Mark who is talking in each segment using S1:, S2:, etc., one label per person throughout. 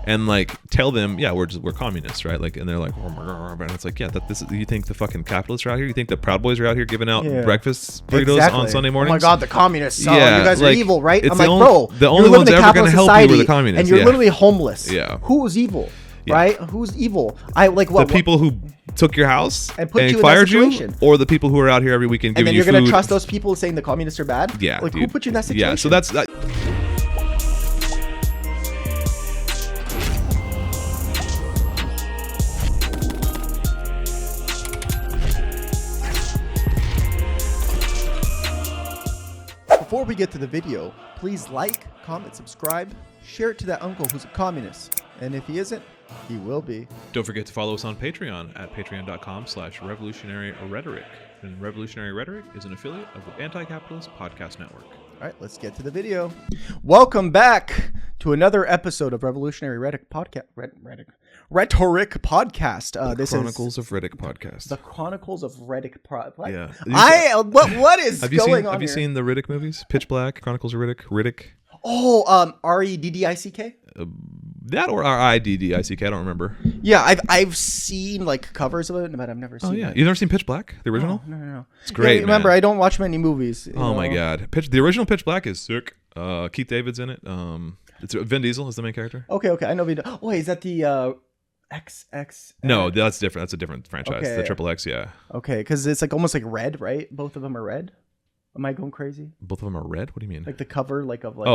S1: and like tell them, yeah, we're communists, right? Like, and they're like, and it's like, yeah, you think the fucking capitalists are out here? You think the Proud Boys are out here giving out breakfast burritos on Sunday mornings?
S2: Oh my God, the communists! Oh,
S1: Yeah,
S2: you guys are
S1: like,
S2: evil, right?
S1: it's
S2: I'm
S1: the
S2: like, bro,
S1: the only
S2: you're
S1: ones
S2: living in a
S1: ever gonna
S2: capitalist
S1: help you were the
S2: society,
S1: communists.
S2: and you're
S1: Yeah.
S2: literally homeless.
S1: Yeah.
S2: Who's evil?
S1: Yeah.
S2: Right? Who's evil? I like what
S1: The people who took your house
S2: and put you in that
S1: fired you,
S2: situation.
S1: or the people who are out here every weekend
S2: and
S1: giving
S2: then
S1: you
S2: you're
S1: food.
S2: gonna trust those people saying the communists are bad?
S1: Yeah,
S2: like
S1: dude.
S2: who put you in that situation?
S1: Yeah, so that's that.
S2: Before we get to the video, please like, comment, subscribe, share it to that uncle who's a communist. And if he isn't, he will be.
S1: Don't forget to follow us on Patreon at patreon.com/revolutionaryrhetoric. And Revolutionary Rhetoric is an affiliate of the Anti-Capitalist Podcast Network.
S2: All right, let's get to the video. Welcome back to another episode of Revolutionary Rhetoric Podcast. Rhetoric Podcast.
S1: This Chronicles of Riddick Podcast.
S2: The Chronicles of Riddick Podcast.
S1: Yeah.
S2: What is going on
S1: Have you
S2: here?
S1: seen the Riddick movies? Pitch Black, Chronicles of Riddick.
S2: Oh, Reddick?
S1: That or Riddick? I don't remember.
S2: Yeah, I've seen like covers of it, but I've never seen
S1: Oh yeah,
S2: it.
S1: you've never seen Pitch Black, the original?
S2: No.
S1: It's great.
S2: Yeah, remember,
S1: man.
S2: I don't watch many movies.
S1: Oh my God, the original Pitch Black is sick. Keith David's in it. It's Vin Diesel is the main character.
S2: Okay, I know. Oh wait, is that the XX?
S1: No, that's different. That's a different franchise.
S2: Okay.
S1: The Triple X, yeah.
S2: Okay, because it's like almost like red, right? Both of them are red. Am I going crazy?
S1: Both of them are red. What do you mean?
S2: Like the cover, like of like.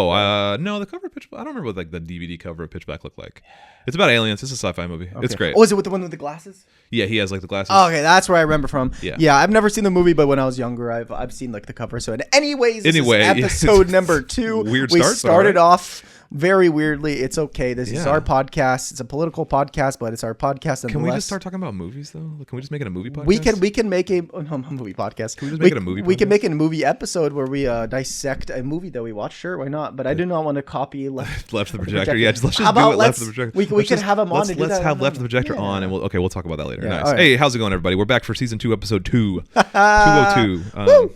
S1: No, the cover of Pitch Black. I don't remember what like the DVD cover of Pitch Black looked like. It's about aliens. It's a sci-fi movie.
S2: Okay.
S1: It's great.
S2: Oh, is it with the one with the glasses?
S1: Yeah, he has like the glasses.
S2: Oh, okay, that's where I remember from.
S1: Yeah,
S2: I've never seen the movie, but when I was younger, I've seen like the cover. So, anyways, this is episode number 2.
S1: Weird
S2: we
S1: start.
S2: started off very weirdly. It's okay. This is
S1: Yeah.
S2: our podcast. It's a political podcast, but it's our podcast.
S1: Can we just start talking about movies though? Like, can we just make it a movie podcast?
S2: We can make a movie podcast.
S1: Can we just make it a movie?
S2: We can
S1: podcast?
S2: make it a movie episode where we dissect a movie that we watched. Sure, why not? But I do not want to copy
S1: left of the projector. Yeah, let's just
S2: How
S1: do
S2: about
S1: it left of the projector.
S2: We can have him on.
S1: Let's have left of the projector
S2: Yeah.
S1: on, and we'll talk about that later.
S2: Yeah,
S1: Nice.
S2: all right.
S1: Hey, how's it going, everybody? We're back for season 2, episode 2, 202.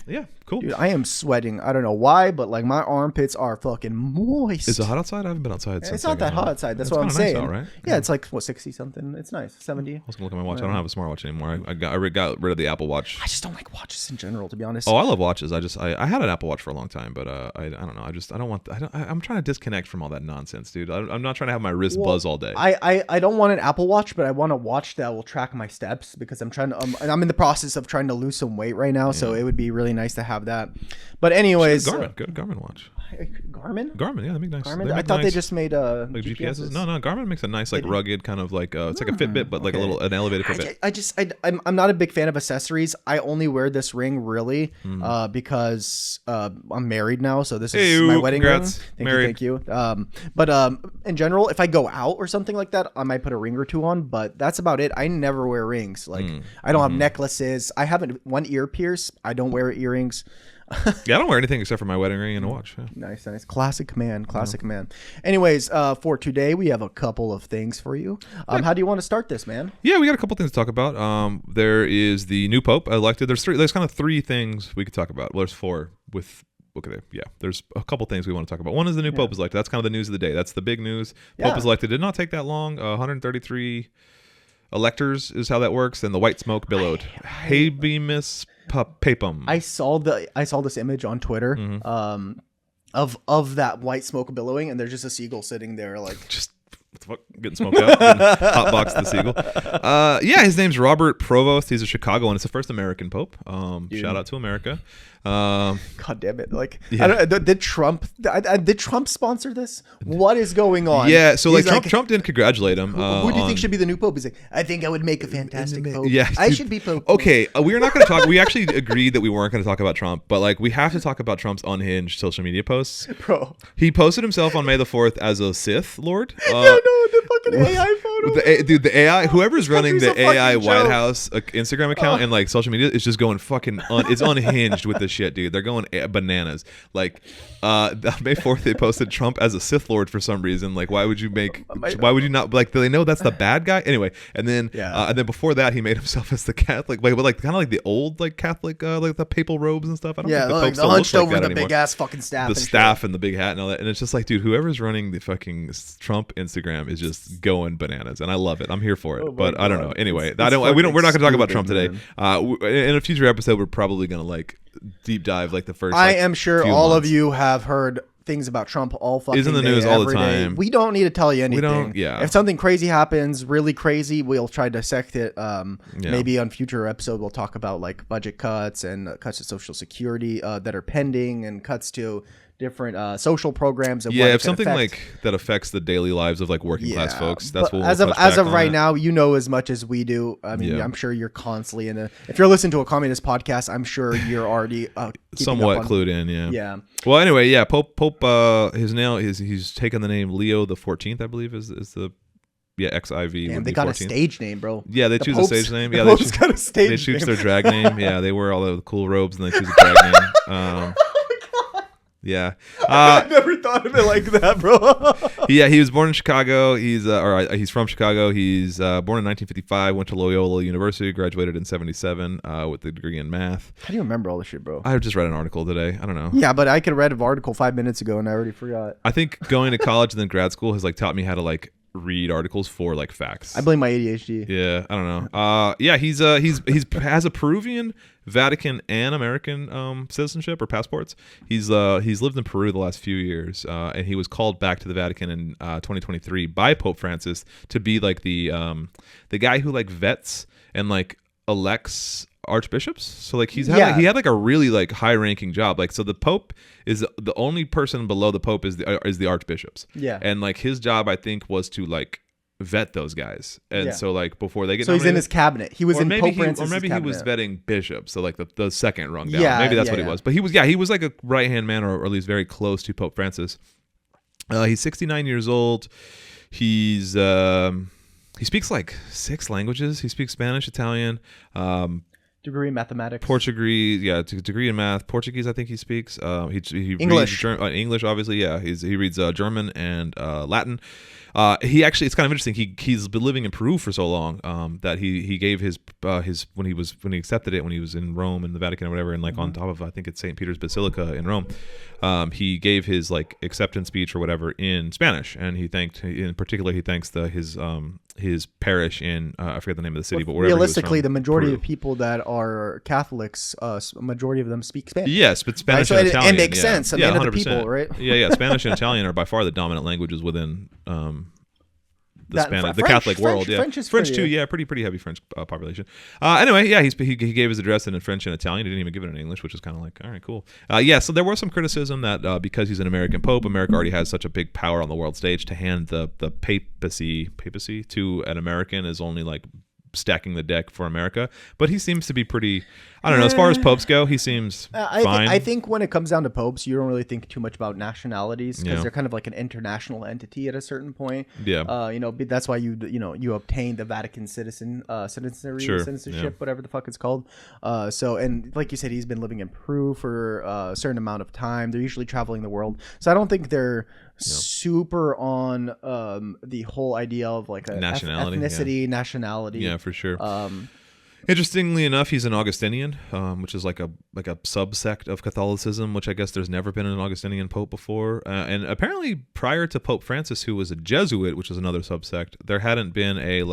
S1: Yeah, cool.
S2: Dude, I am sweating. I don't know why, but like my armpits are fucking moist.
S1: Is it hot outside? I haven't been outside since.
S2: It's not that hot outside. That's what I'm
S1: kinda
S2: saying.
S1: Nice out, right?
S2: Yeah, it's like what 60 something. It's nice. 70.
S1: I was gonna look at my watch. I don't have a smartwatch anymore. I got rid of the Apple Watch.
S2: I just don't like watches in general, to be honest.
S1: Oh, I love watches. I had an Apple Watch for a long time, but I don't know. I'm trying to disconnect from all that nonsense, dude. I'm not trying to have my wrist buzz all day.
S2: I don't want an Apple Watch, but I want a watch that will track my steps because I'm trying to. I'm in the process of trying to lose some weight right now, so it would be really nice to have that. But anyways,
S1: Garmin, good Garmin watch.
S2: Garmin,
S1: yeah, they make nice.
S2: Garmin. I thought they just made
S1: like GPSs. No, Garmin makes a nice like rugged kind of like it's like a Fitbit, but like an elevated Fitbit.
S2: I'm not a big fan of accessories. I only wear this ring really because I'm married now, so this is my wedding
S1: congrats.
S2: ring.
S1: Thank
S2: you. But in general, if I go out or something like that, I might put a ring or two on, but that's about it. I never wear rings. Like I don't have necklaces. I haven't one ear pierce. I don't wear earrings.
S1: Yeah, I don't wear anything except for my wedding ring and a watch. Yeah.
S2: Nice. Classic man. Anyways, for today, we have a couple of things for you. How do you want to start this, man?
S1: Yeah, we got a couple things to talk about. There is the new Pope elected. There's kind of 3 things we could talk about. Well, there's 4 with... Okay, yeah, there's a couple things we want to talk about. One is the new Pope is elected. That's kind of the news of the day. That's the big news. Pope is elected. Did not take that long. 133 electors is how that works. And the white smoke billowed. Habemus Papum.
S2: I saw this image on Twitter of that white smoke billowing, and there's just a seagull sitting there, like
S1: just what the fuck, getting smoked out, hotbox the seagual. Yeah, his name's Robert Provost. He's a Chicagoan. It's the first American Pope. Shout out to America.
S2: God damn it! Like, did Trump sponsor this? What is going on?
S1: Yeah, so like Trump didn't congratulate him.
S2: Who do you think should be the new Pope? He's like, I think I would make a fantastic Pope.
S1: Yeah,
S2: I should be Pope.
S1: Okay, we're not going to talk. We actually agreed that we weren't going to talk about Trump, but like we have to talk about Trump's unhinged social media posts.
S2: Bro,
S1: he posted himself on May the 4th as a Sith Lord.
S2: The fucking AI photo.
S1: dude, the AI, whoever's running
S2: country's
S1: the
S2: a fucking
S1: AI White
S2: joke.
S1: House Instagram account and like social media is just going fucking it's unhinged with this shit, dude. They're going bananas. Like on May 4th they posted Trump as a Sith Lord for some reason. Like why would you not, like, do they know that's the bad guy? Anyway, and then before that he made himself as the Catholic, like kind of like the old like Catholic like the papal robes and stuff. I don't think the Pope
S2: like
S1: still
S2: the hunched
S1: looks like
S2: over
S1: that
S2: the
S1: anymore.
S2: big ass fucking staff,
S1: The staff and the big hat and all that, and it's just like, dude, whoever's running the fucking Trump Instagram is just going bananas, and I love it. I'm here for it, but I don't know. Anyway, we're not going to talk about Trump today. In a future episode, we're probably going to like deep dive like the first.
S2: I am sure all of you have heard things about Trump all fucking
S1: He's in the
S2: day,
S1: news all the
S2: every day.
S1: time.
S2: We don't need to tell you anything.
S1: We don't. Yeah.
S2: If something crazy happens, really crazy, we'll try to dissect it. Maybe on future episode we'll talk about like budget cuts and cuts to Social Security that are pending, and cuts to different social programs. And
S1: if something like that affects the daily lives of like working class folks, that's what
S2: as of right now, you know as much as we do. I mean, I'm sure you're constantly if you're listening to a communist podcast, I'm sure you're already
S1: somewhat clued in.
S2: Yeah.
S1: Well, anyway, Pope he's taken the name Leo the 14th, I believe is the XIV.
S2: And they got 14th. A stage name, bro.
S1: Yeah, they choose a stage name. Yeah,
S2: they choose
S1: their drag name. Yeah, they wear all the cool robes and they choose a drag name. Yeah,
S2: I never thought of it like that, bro.
S1: He was born in Chicago. He's from Chicago. He's born in 1955. Went to Loyola University. Graduated in 77 with a degree in math.
S2: How do you remember all this shit, bro?
S1: I just read an article today. I don't know.
S2: Yeah, but I could have read an article 5 minutes ago and I already forgot.
S1: I think going to college and then grad school has like taught me how to like read articles for like facts.
S2: I blame my ADHD.
S1: Yeah, I don't know. He's has a Peruvian, Vatican, and American citizenship or passports. He's lived in Peru the last few years, and he was called back to the Vatican in 2023 by Pope Francis to be like the guy who like vets and like elects archbishops. So like he had like a really like high ranking job. Like so the Pope is the only person below the Pope is the archbishops.
S2: Yeah.
S1: And like his job I think was to like vet those guys. And so like before they get
S2: nominated, he's in his cabinet. He was in Pope Francis'
S1: or maybe
S2: cabinet.
S1: He was vetting bishops. So like the second rung down. Maybe that's what he was. But he was like a right hand man or at least very close to Pope Francis. He's 69 years old. He speaks like 6 languages. He speaks Spanish, Italian,
S2: degree in mathematics,
S1: Portuguese, degree in math, Portuguese. I think he speaks. He
S2: English,
S1: reads English, obviously. Yeah, he reads German and Latin. He actually, it's kind of interesting. He's been living in Peru for so long that he gave his when he accepted it when he was in Rome and the Vatican or whatever, and like on top of I think it's St. Peter's Basilica in Rome. He gave his like acceptance speech or whatever in Spanish, and he thanks his parish in I forget the name of the city, but wherever
S2: realistically, the majority
S1: Peru.
S2: of people that are Catholics, a majority of them speak Spanish.
S1: Yes, but Spanish and Italian.
S2: It makes sense. I mean, of the people, right?
S1: Yeah. Spanish and Italian are by far the dominant languages within the Catholic world. French too. Yeah, pretty heavy French population. Anyway, he gave his address in French and Italian. He didn't even give it in English, which is kind of like, all right, cool. So there was some criticism that because he's an American Pope, America already has such a big power on the world stage. To hand the papacy to an American is only like stacking the deck for America. But he seems to be pretty, I don't know, as far as popes go, he seems fine.
S2: I think when it comes down to popes, you don't really think too much about nationalities because they're kind of like an international entity at a certain point.
S1: Yeah.
S2: That's why you obtain the Vatican citizenship, whatever the fuck it's called. And like you said, he's been living in Peru for a certain amount of time. They're usually traveling the world. So I don't think they're super on the whole idea of like a nationality.
S1: Yeah, for sure. Interestingly enough, he's an Augustinian, which is like a subsect of Catholicism, which I guess there's never been an Augustinian pope before. And apparently prior to Pope Francis, who was a Jesuit, which is another subsect, there hadn't been a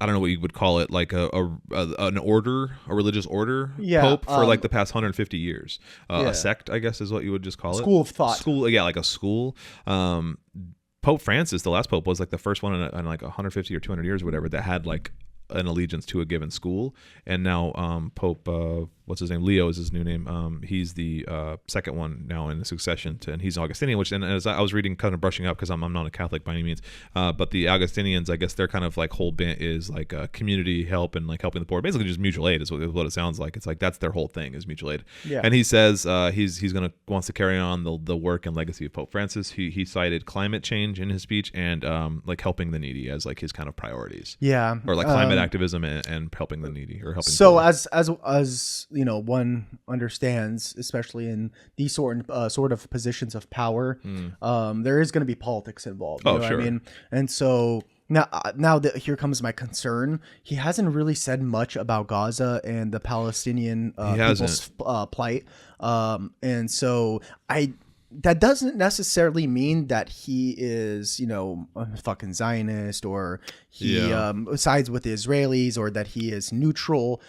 S1: I don't know what you would call it, like an order, a religious order pope for like the past 150 years. A sect, I guess, is what you would just call it.
S2: School of thought.
S1: Like a school. Pope Francis, the last pope, was like the first one in like 150 or 200 years or whatever that had like an allegiance to a given school. And now Pope what's his name? Leo is his new name. He's the second one now in the succession and he's Augustinian, which, and as I was reading, kind of brushing up because I'm not a Catholic by any means, but the Augustinians, I guess their kind of like whole bent is like community help and like helping the poor, basically just mutual aid is what it sounds like. It's like that's their whole thing is mutual aid.
S2: Yeah.
S1: And he says he's wants to carry on the work and legacy of Pope Francis. He cited climate change in his speech and like helping the needy as like his kind of priorities.
S2: Yeah.
S1: Or like climate activism and helping the needy or helping.
S2: So as you know, one understands, especially in these sort of positions of power, there is going to be politics involved. You know
S1: sure.
S2: what I mean? And so now that here comes my concern. He hasn't really said much about Gaza and the Palestinian people's plight. And so that doesn't necessarily mean that he is, you know, a fucking Zionist or he sides with the Israelis or that he is neutral.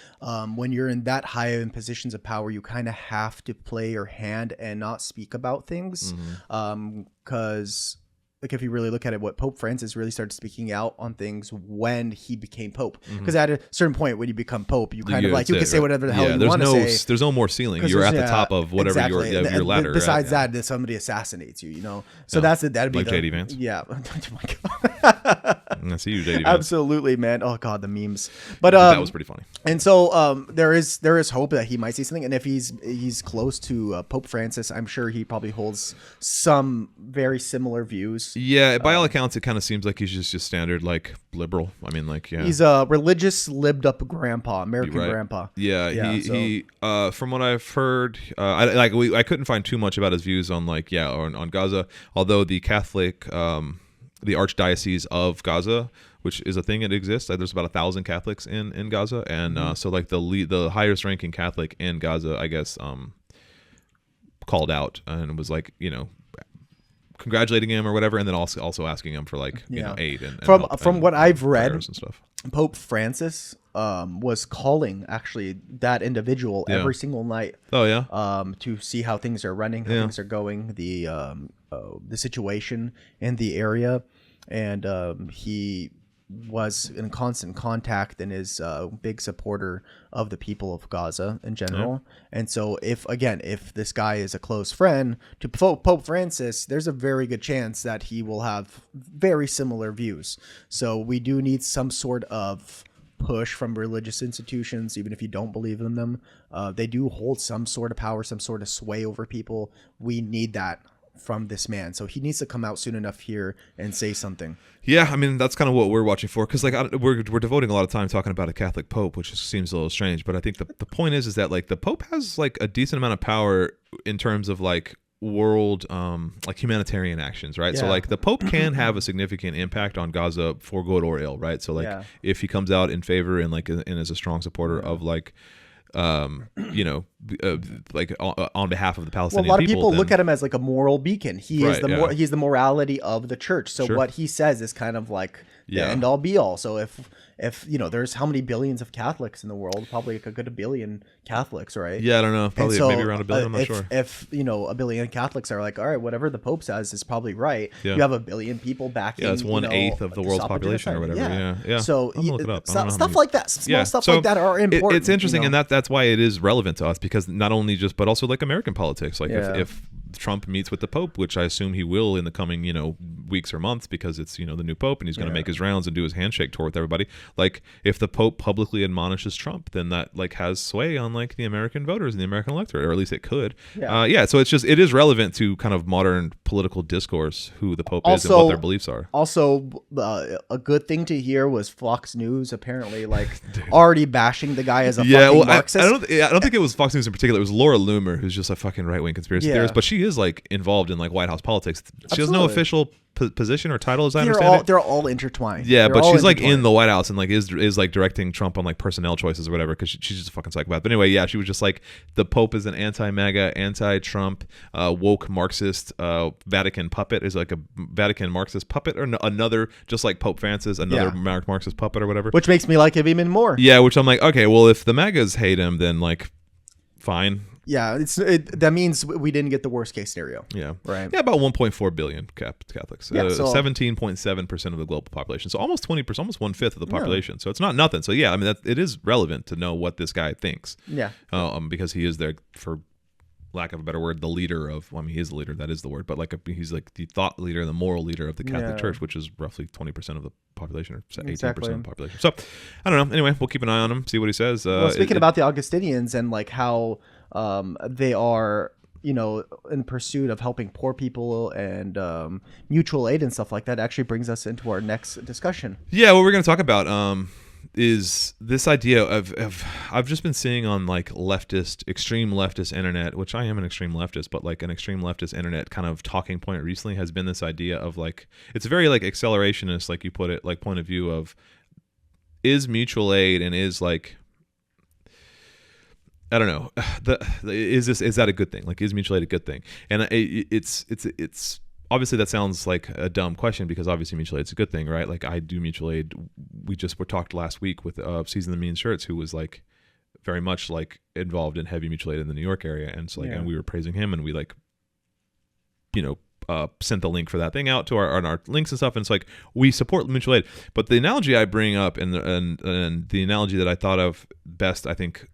S2: When you're in that high in positions of power, you kind of have to play your hand and not speak about things. Because like if you really look at it, what Pope Francis really started speaking out on things when he became Pope. Because at a certain point when you become Pope, you kind of like, you can say whatever the hell you want to say.
S1: There's no more ceiling. You're at the top of whatever your ladder.
S2: Besides that somebody assassinates you, you know? So that'd be
S1: like JD Vance?
S2: Yeah. Oh my God.
S1: I see you, JD Vance.
S2: Absolutely, man. Oh God, the memes. But
S1: that was pretty funny.
S2: And so there is hope that he might see something. And if he's close to Pope Francis, I'm sure he probably holds some very similar views.
S1: Yeah, by all accounts, it kind of seems like he's just your standard like liberal. I mean, like
S2: he's a religious, lived up grandpa, American grandpa.
S1: Yeah, he from what I've heard, I couldn't find too much about his views on like on Gaza. Although the Catholic, the Archdiocese of Gaza, which is a thing that exists, there's about 1,000 Catholics in Gaza, and so like the highest ranking Catholic in Gaza, I guess, called out and was like, you know, congratulating him or whatever, and then also asking him for like you know aid and
S2: from what I've read
S1: and stuff.
S2: Pope Francis was calling actually that individual every single night.
S1: Oh yeah.
S2: To see how things are running, how things are going, the situation in the area, and he was in constant contact and is a big supporter of the people of Gaza in general. And so if this guy is a close friend to Pope Francis, there's a very good chance that he will have very similar views. So we do need some sort of push from religious institutions, even if you don't believe in them. They do hold some sort of power, some sort of sway over people. We need that from this man, so he needs to come out soon enough here and say something.
S1: Yeah, I mean that's kind of what we're watching for, because like we're devoting a lot of time talking about a Catholic Pope, which seems a little strange, but I think the point is that like the Pope has like a decent amount of power in terms of like world like humanitarian actions, right? So like the Pope can have a significant impact on Gaza for good or ill, right? So like if he comes out in favor and like and is a strong supporter of like you know, like on behalf of the Palestinian
S2: people. A lot of people
S1: then,
S2: look at him as like a moral beacon. He is he's the morality of the church. So what he says is kind of like the end all be all. So if you know, there's how many billions of Catholics in the world? Probably like a good 1 billion Catholics, right?
S1: Yeah, I don't know. Probably maybe around 1 billion. I'm not sure.
S2: If you know 1 billion Catholics are like, all right, whatever the Pope says is probably right. You have 1 billion people backing.
S1: Yeah, it's 1/8 of the world's population or whatever. Yeah.
S2: So
S1: look it up.
S2: Stuff like that, small stuff like that are important.
S1: It's interesting,
S2: you know?
S1: and that's why it is relevant to us, because not only just, but also like American politics. Like if Trump meets with the Pope, which I assume he will in the coming, you know, weeks or months, because it's, you know, the new Pope and he's going to make his rounds and do his handshake tour with everybody. Like if the Pope publicly admonishes Trump, then that like has sway on like the American voters and the American electorate, or at least it could. So it is relevant to kind of modern political discourse who the Pope is and what their beliefs are.
S2: Also, a good thing to hear was Fox News apparently like already bashing the guy as a fucking Marxist.
S1: I don't think it was Fox News in particular. It was Laura Loomer, who's just a fucking right-wing conspiracy theorist, but she is like involved in like White House politics. She has no official position or title, as I understand it.
S2: They're all intertwined.
S1: Yeah, but she's like in the White House and like is like directing Trump on like personnel choices or whatever, because she's just a fucking psychopath. But anyway, she was just like, the Pope is an anti-MAGA, anti-Trump, woke Marxist, Vatican puppet, is like a Vatican Marxist puppet, or another, just like Pope Francis, another Marxist puppet or whatever.
S2: Which makes me like him even more.
S1: Yeah, which I'm like, okay, well, if the MAGAs hate him, then like, fine.
S2: Yeah, that means we didn't get the worst case scenario.
S1: Yeah.
S2: Right.
S1: Yeah, about 1.4 billion Catholics.
S2: Yeah, so
S1: 17.7% of the global population. So almost 20%, almost 1/5 of the population. So it's not nothing. So yeah, I mean, it is relevant to know what this guy thinks.
S2: Yeah.
S1: Because he is there, for lack of a better word, the leader of, well, I mean, he is the leader, that is the word, but like he's like the thought leader, the moral leader of the Catholic Church, which is roughly 20% of the population, or 18% of the population. So I don't know. Anyway, we'll keep an eye on him, see what he says.
S2: Well, speaking about the Augustinians and like how they are, you know, in pursuit of helping poor people and mutual aid and stuff like that, actually brings us into our next discussion.
S1: Yeah, what we're going to talk about is this idea of I've just been seeing on like extreme leftist internet, which I am an extreme leftist, but like an extreme leftist internet kind of talking point recently has been this idea of like, it's very like accelerationist, like you put it, like point of view of, is mutual aid and is like, I don't know, is that a good thing? Like, is mutual aid a good thing? And it's obviously that sounds like a dumb question, because obviously mutual aid is a good thing, right? Like I do mutual aid. We talked last week with Season the Mean Shirts, who was like very much like involved in heavy mutual aid in the New York area, and so like, and we were praising him, and we like, you know, sent the link for that thing out to our links and stuff, and it's like we support mutual aid. But the analogy I bring up and the analogy that I thought of best, I think,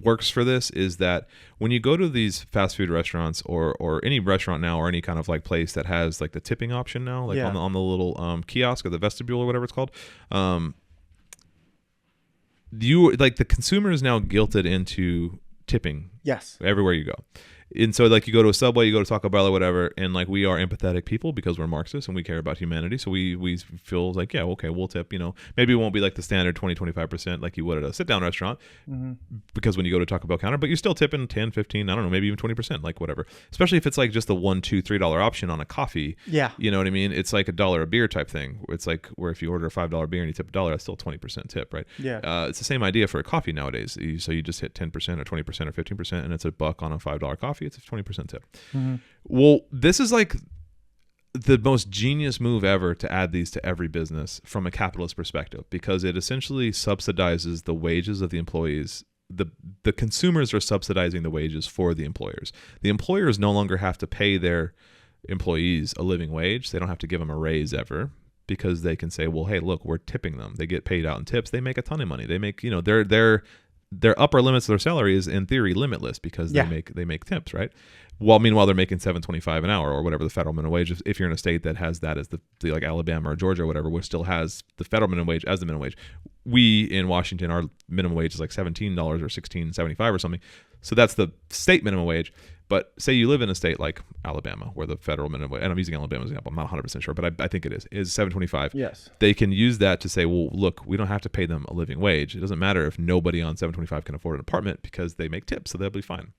S1: works for this, is that when you go to these fast food restaurants or any restaurant now, or any kind of like place that has like the tipping option now, like on the little kiosk or the vestibule or whatever it's called, you like the consumer is now guilted into tipping everywhere you go. And so like you go to a Subway, you go to Taco Bell or whatever, and like we are empathetic people because we're Marxists and we care about humanity. So we feel like, yeah, okay, we'll tip, you know, maybe it won't be like the standard 20-25% like you would at a sit down restaurant, because when you go to Taco Bell counter, but you're still tipping 10, 15, I don't know, maybe even 20%, like whatever. Especially if it's like just the $1, $2, $3 option on a coffee. Yeah. You know what I mean? It's like $1 a beer type thing. It's like where if you order a $5 beer and you tip $1, that's still 20% tip, right? Yeah. It's the same idea for a coffee nowadays. So you just hit 10% or 20% or 15% and it's $1 on a $5 coffee. It's a 20% tip. Well, this is like the most genius move ever to add these to every business from a capitalist perspective, because it essentially subsidizes the wages of the employees. The consumers are subsidizing the wages for the employers. The employers no longer have to pay their employees a living wage. They don't have to give them a raise ever, because they can say, well, hey, look, we're tipping them. They get paid out in tips. They make a ton of money. They make, you know, their upper limits of their salary is in theory limitless, because they make tips, right? Well, meanwhile they're making $7.25 an hour or whatever the federal minimum wage. If you're in a state that has that as the like Alabama or Georgia or whatever, which still has the federal minimum wage as the minimum wage, we in Washington, our minimum wage is like $17 or $16.75 or something. So that's the state minimum wage. But say you live in a state like Alabama, where the federal minimum wage, and I'm using Alabama as an example, I'm not 100% sure, but I think it is $7.25. Yes. They can use that to say, well, look, we don't have to pay them a living wage. It doesn't matter if nobody on $7.25 can afford an apartment, because they make tips, so they'll be fine.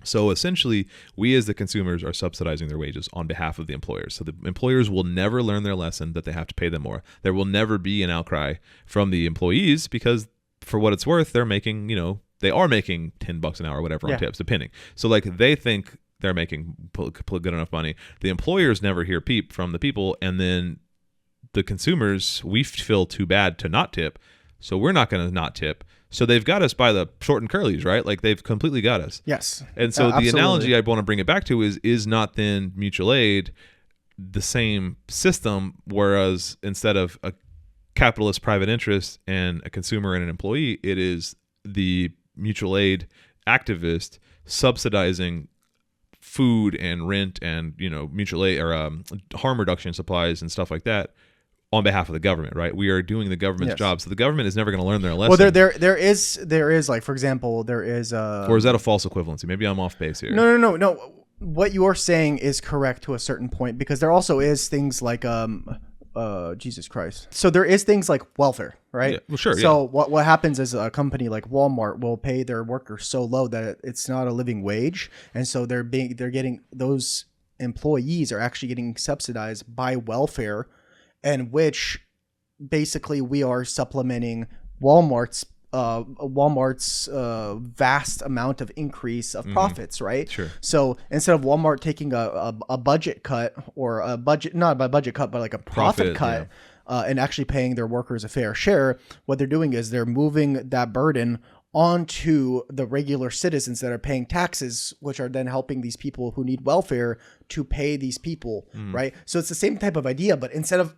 S1: So essentially, we as the consumers are subsidizing their wages on behalf of the employers. So the employers will never learn their lesson that they have to pay them more. There will never be an outcry from the employees, because for what it's worth, they're making, you know, they are making $10 an hour or whatever on tips, depending. So like they think they're making good enough money. The employers never hear peep from the people, and then the consumers, we feel too bad to not tip, so we're not going to not tip. So they've got us by the short and curlies, right? Like they've completely got us. Yes. And so the analogy I want to bring it back to is not then mutual aid the same system, whereas instead of a capitalist private interest and a consumer and an employee, it is the mutual aid activist subsidizing food and rent and, you know, mutual aid or harm reduction supplies and stuff like that on behalf of the government, right? We are doing the government's job, so the government is never going to learn their lesson.
S2: Well, there is like, for example, there is
S1: or is that a false equivalency? Maybe I'm off base here.
S2: No. What you're saying is correct to a certain point, because there also is things like Jesus Christ. So there is things like welfare, right?
S1: Yeah, well, sure.
S2: So what happens is a company like Walmart will pay their workers so low that it's not a living wage, and so they're getting, those employees are actually getting subsidized by welfare, and which basically we are supplementing Walmart's vast amount of increase of profits, right? Sure. So instead of Walmart taking a budget cut, or not a budget cut, but like a profit cut, and actually paying their workers a fair share, what they're doing is they're moving that burden onto the regular citizens that are paying taxes, which are then helping these people who need welfare to pay these people, right? So it's the same type of idea, but instead of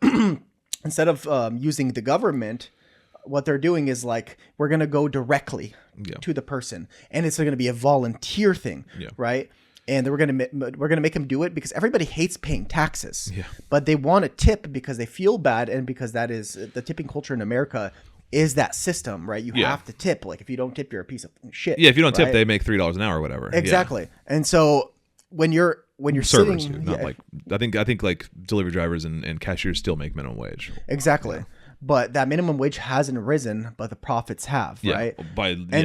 S2: using the government, what they're doing is like, we're going to go directly to the person, and it's going to be a volunteer thing, right? And we're going to make them do it because everybody hates paying taxes, but they want a tip because they feel bad, and because that is the tipping culture in America. Is that system, right? You have to tip. Like, if you don't tip, you're a piece of shit.
S1: Yeah, if you don't tip, they make $3 an hour or whatever.
S2: Exactly. And so when you're
S1: servers
S2: sitting,
S1: do, not like I think like delivery drivers and cashiers still make minimum wage.
S2: Exactly. But that minimum wage hasn't risen, but the profits have, right?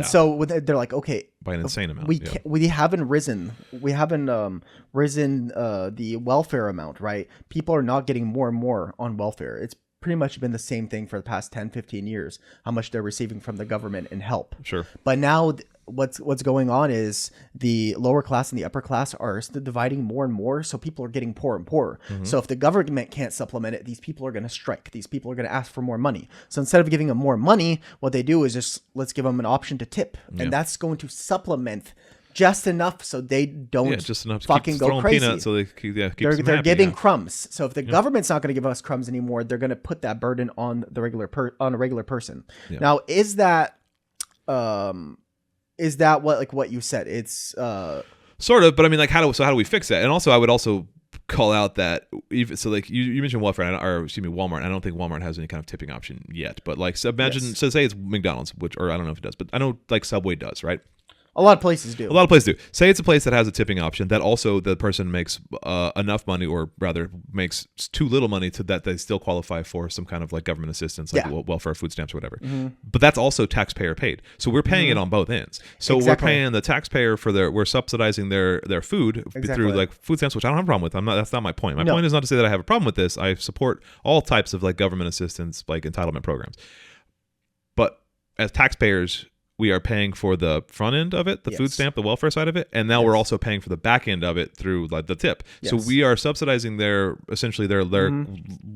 S2: So they're like, okay,
S1: by an insane amount.
S2: We haven't risen. We haven't risen the welfare amount, right? People are not getting more and more on welfare. It's pretty much been the same thing for the past 10, 15 years, how much they're receiving from the government in help.
S1: Sure.
S2: But now what's going on is the lower class and the upper class are dividing more and more. So people are getting poorer and poorer. So if the government can't supplement it, these people are going to strike. These people are going to ask for more money. So instead of giving them more money, what they do is just, let's give them an option to tip. And that's going to supplement just enough so they don't
S1: just enough to
S2: fucking go crazy.
S1: Peanuts so they keep
S2: they're
S1: happy,
S2: giving crumbs. So if the government's not going to give us crumbs anymore, they're going to put that burden on the regular person. Now, is that what you said? It's
S1: sort of, but I mean, like, how do we fix that? And also, I would also call out that even so, like you mentioned welfare, or excuse me, Walmart. I don't think Walmart has any kind of tipping option yet, but like, so imagine, so say it's McDonald's, or I don't know if it does, but I know like Subway does, right?
S2: A lot of places do.
S1: Say it's a place that has a tipping option that also the person makes enough money, or rather makes too little money to that they still qualify for some kind of like government assistance, like welfare, food stamps, or whatever. But that's also taxpayer paid. So we're paying it on both ends. So we're paying the taxpayer for we're subsidizing their food through like food stamps, which I don't have a problem with. That's not my point. My point is not to say that I have a problem with this. I support all types of like government assistance, like entitlement programs. But as taxpayers, we are paying for the front end of it, the food stamp, the welfare side of it, and now we're also paying for the back end of it through like the tip. So we are subsidizing their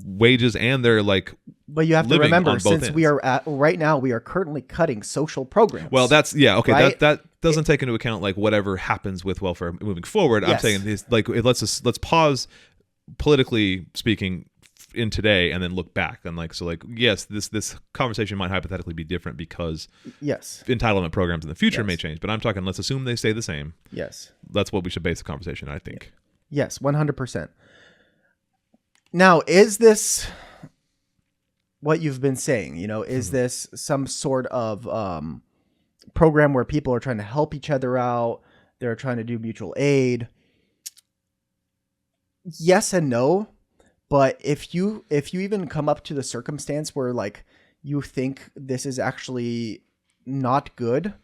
S1: wages and their like.
S2: But you have to remember, since we are right now, we are currently cutting social programs.
S1: Well, that's okay. Right? That doesn't take into account like whatever happens with welfare moving forward. I'm saying this, like, let's pause, politically speaking, in today, and then look back and like, so like, yes, this conversation might hypothetically be different because entitlement programs in the future may change, but I'm talking, let's assume they stay the same. That's what we should base the conversation, I think.
S2: 100%. Now, is this what you've been saying? Is this some sort of program where people are trying to help each other out, they're trying to do mutual aid? Yes and no. But if you even come up to the circumstance where like you think this is actually not good,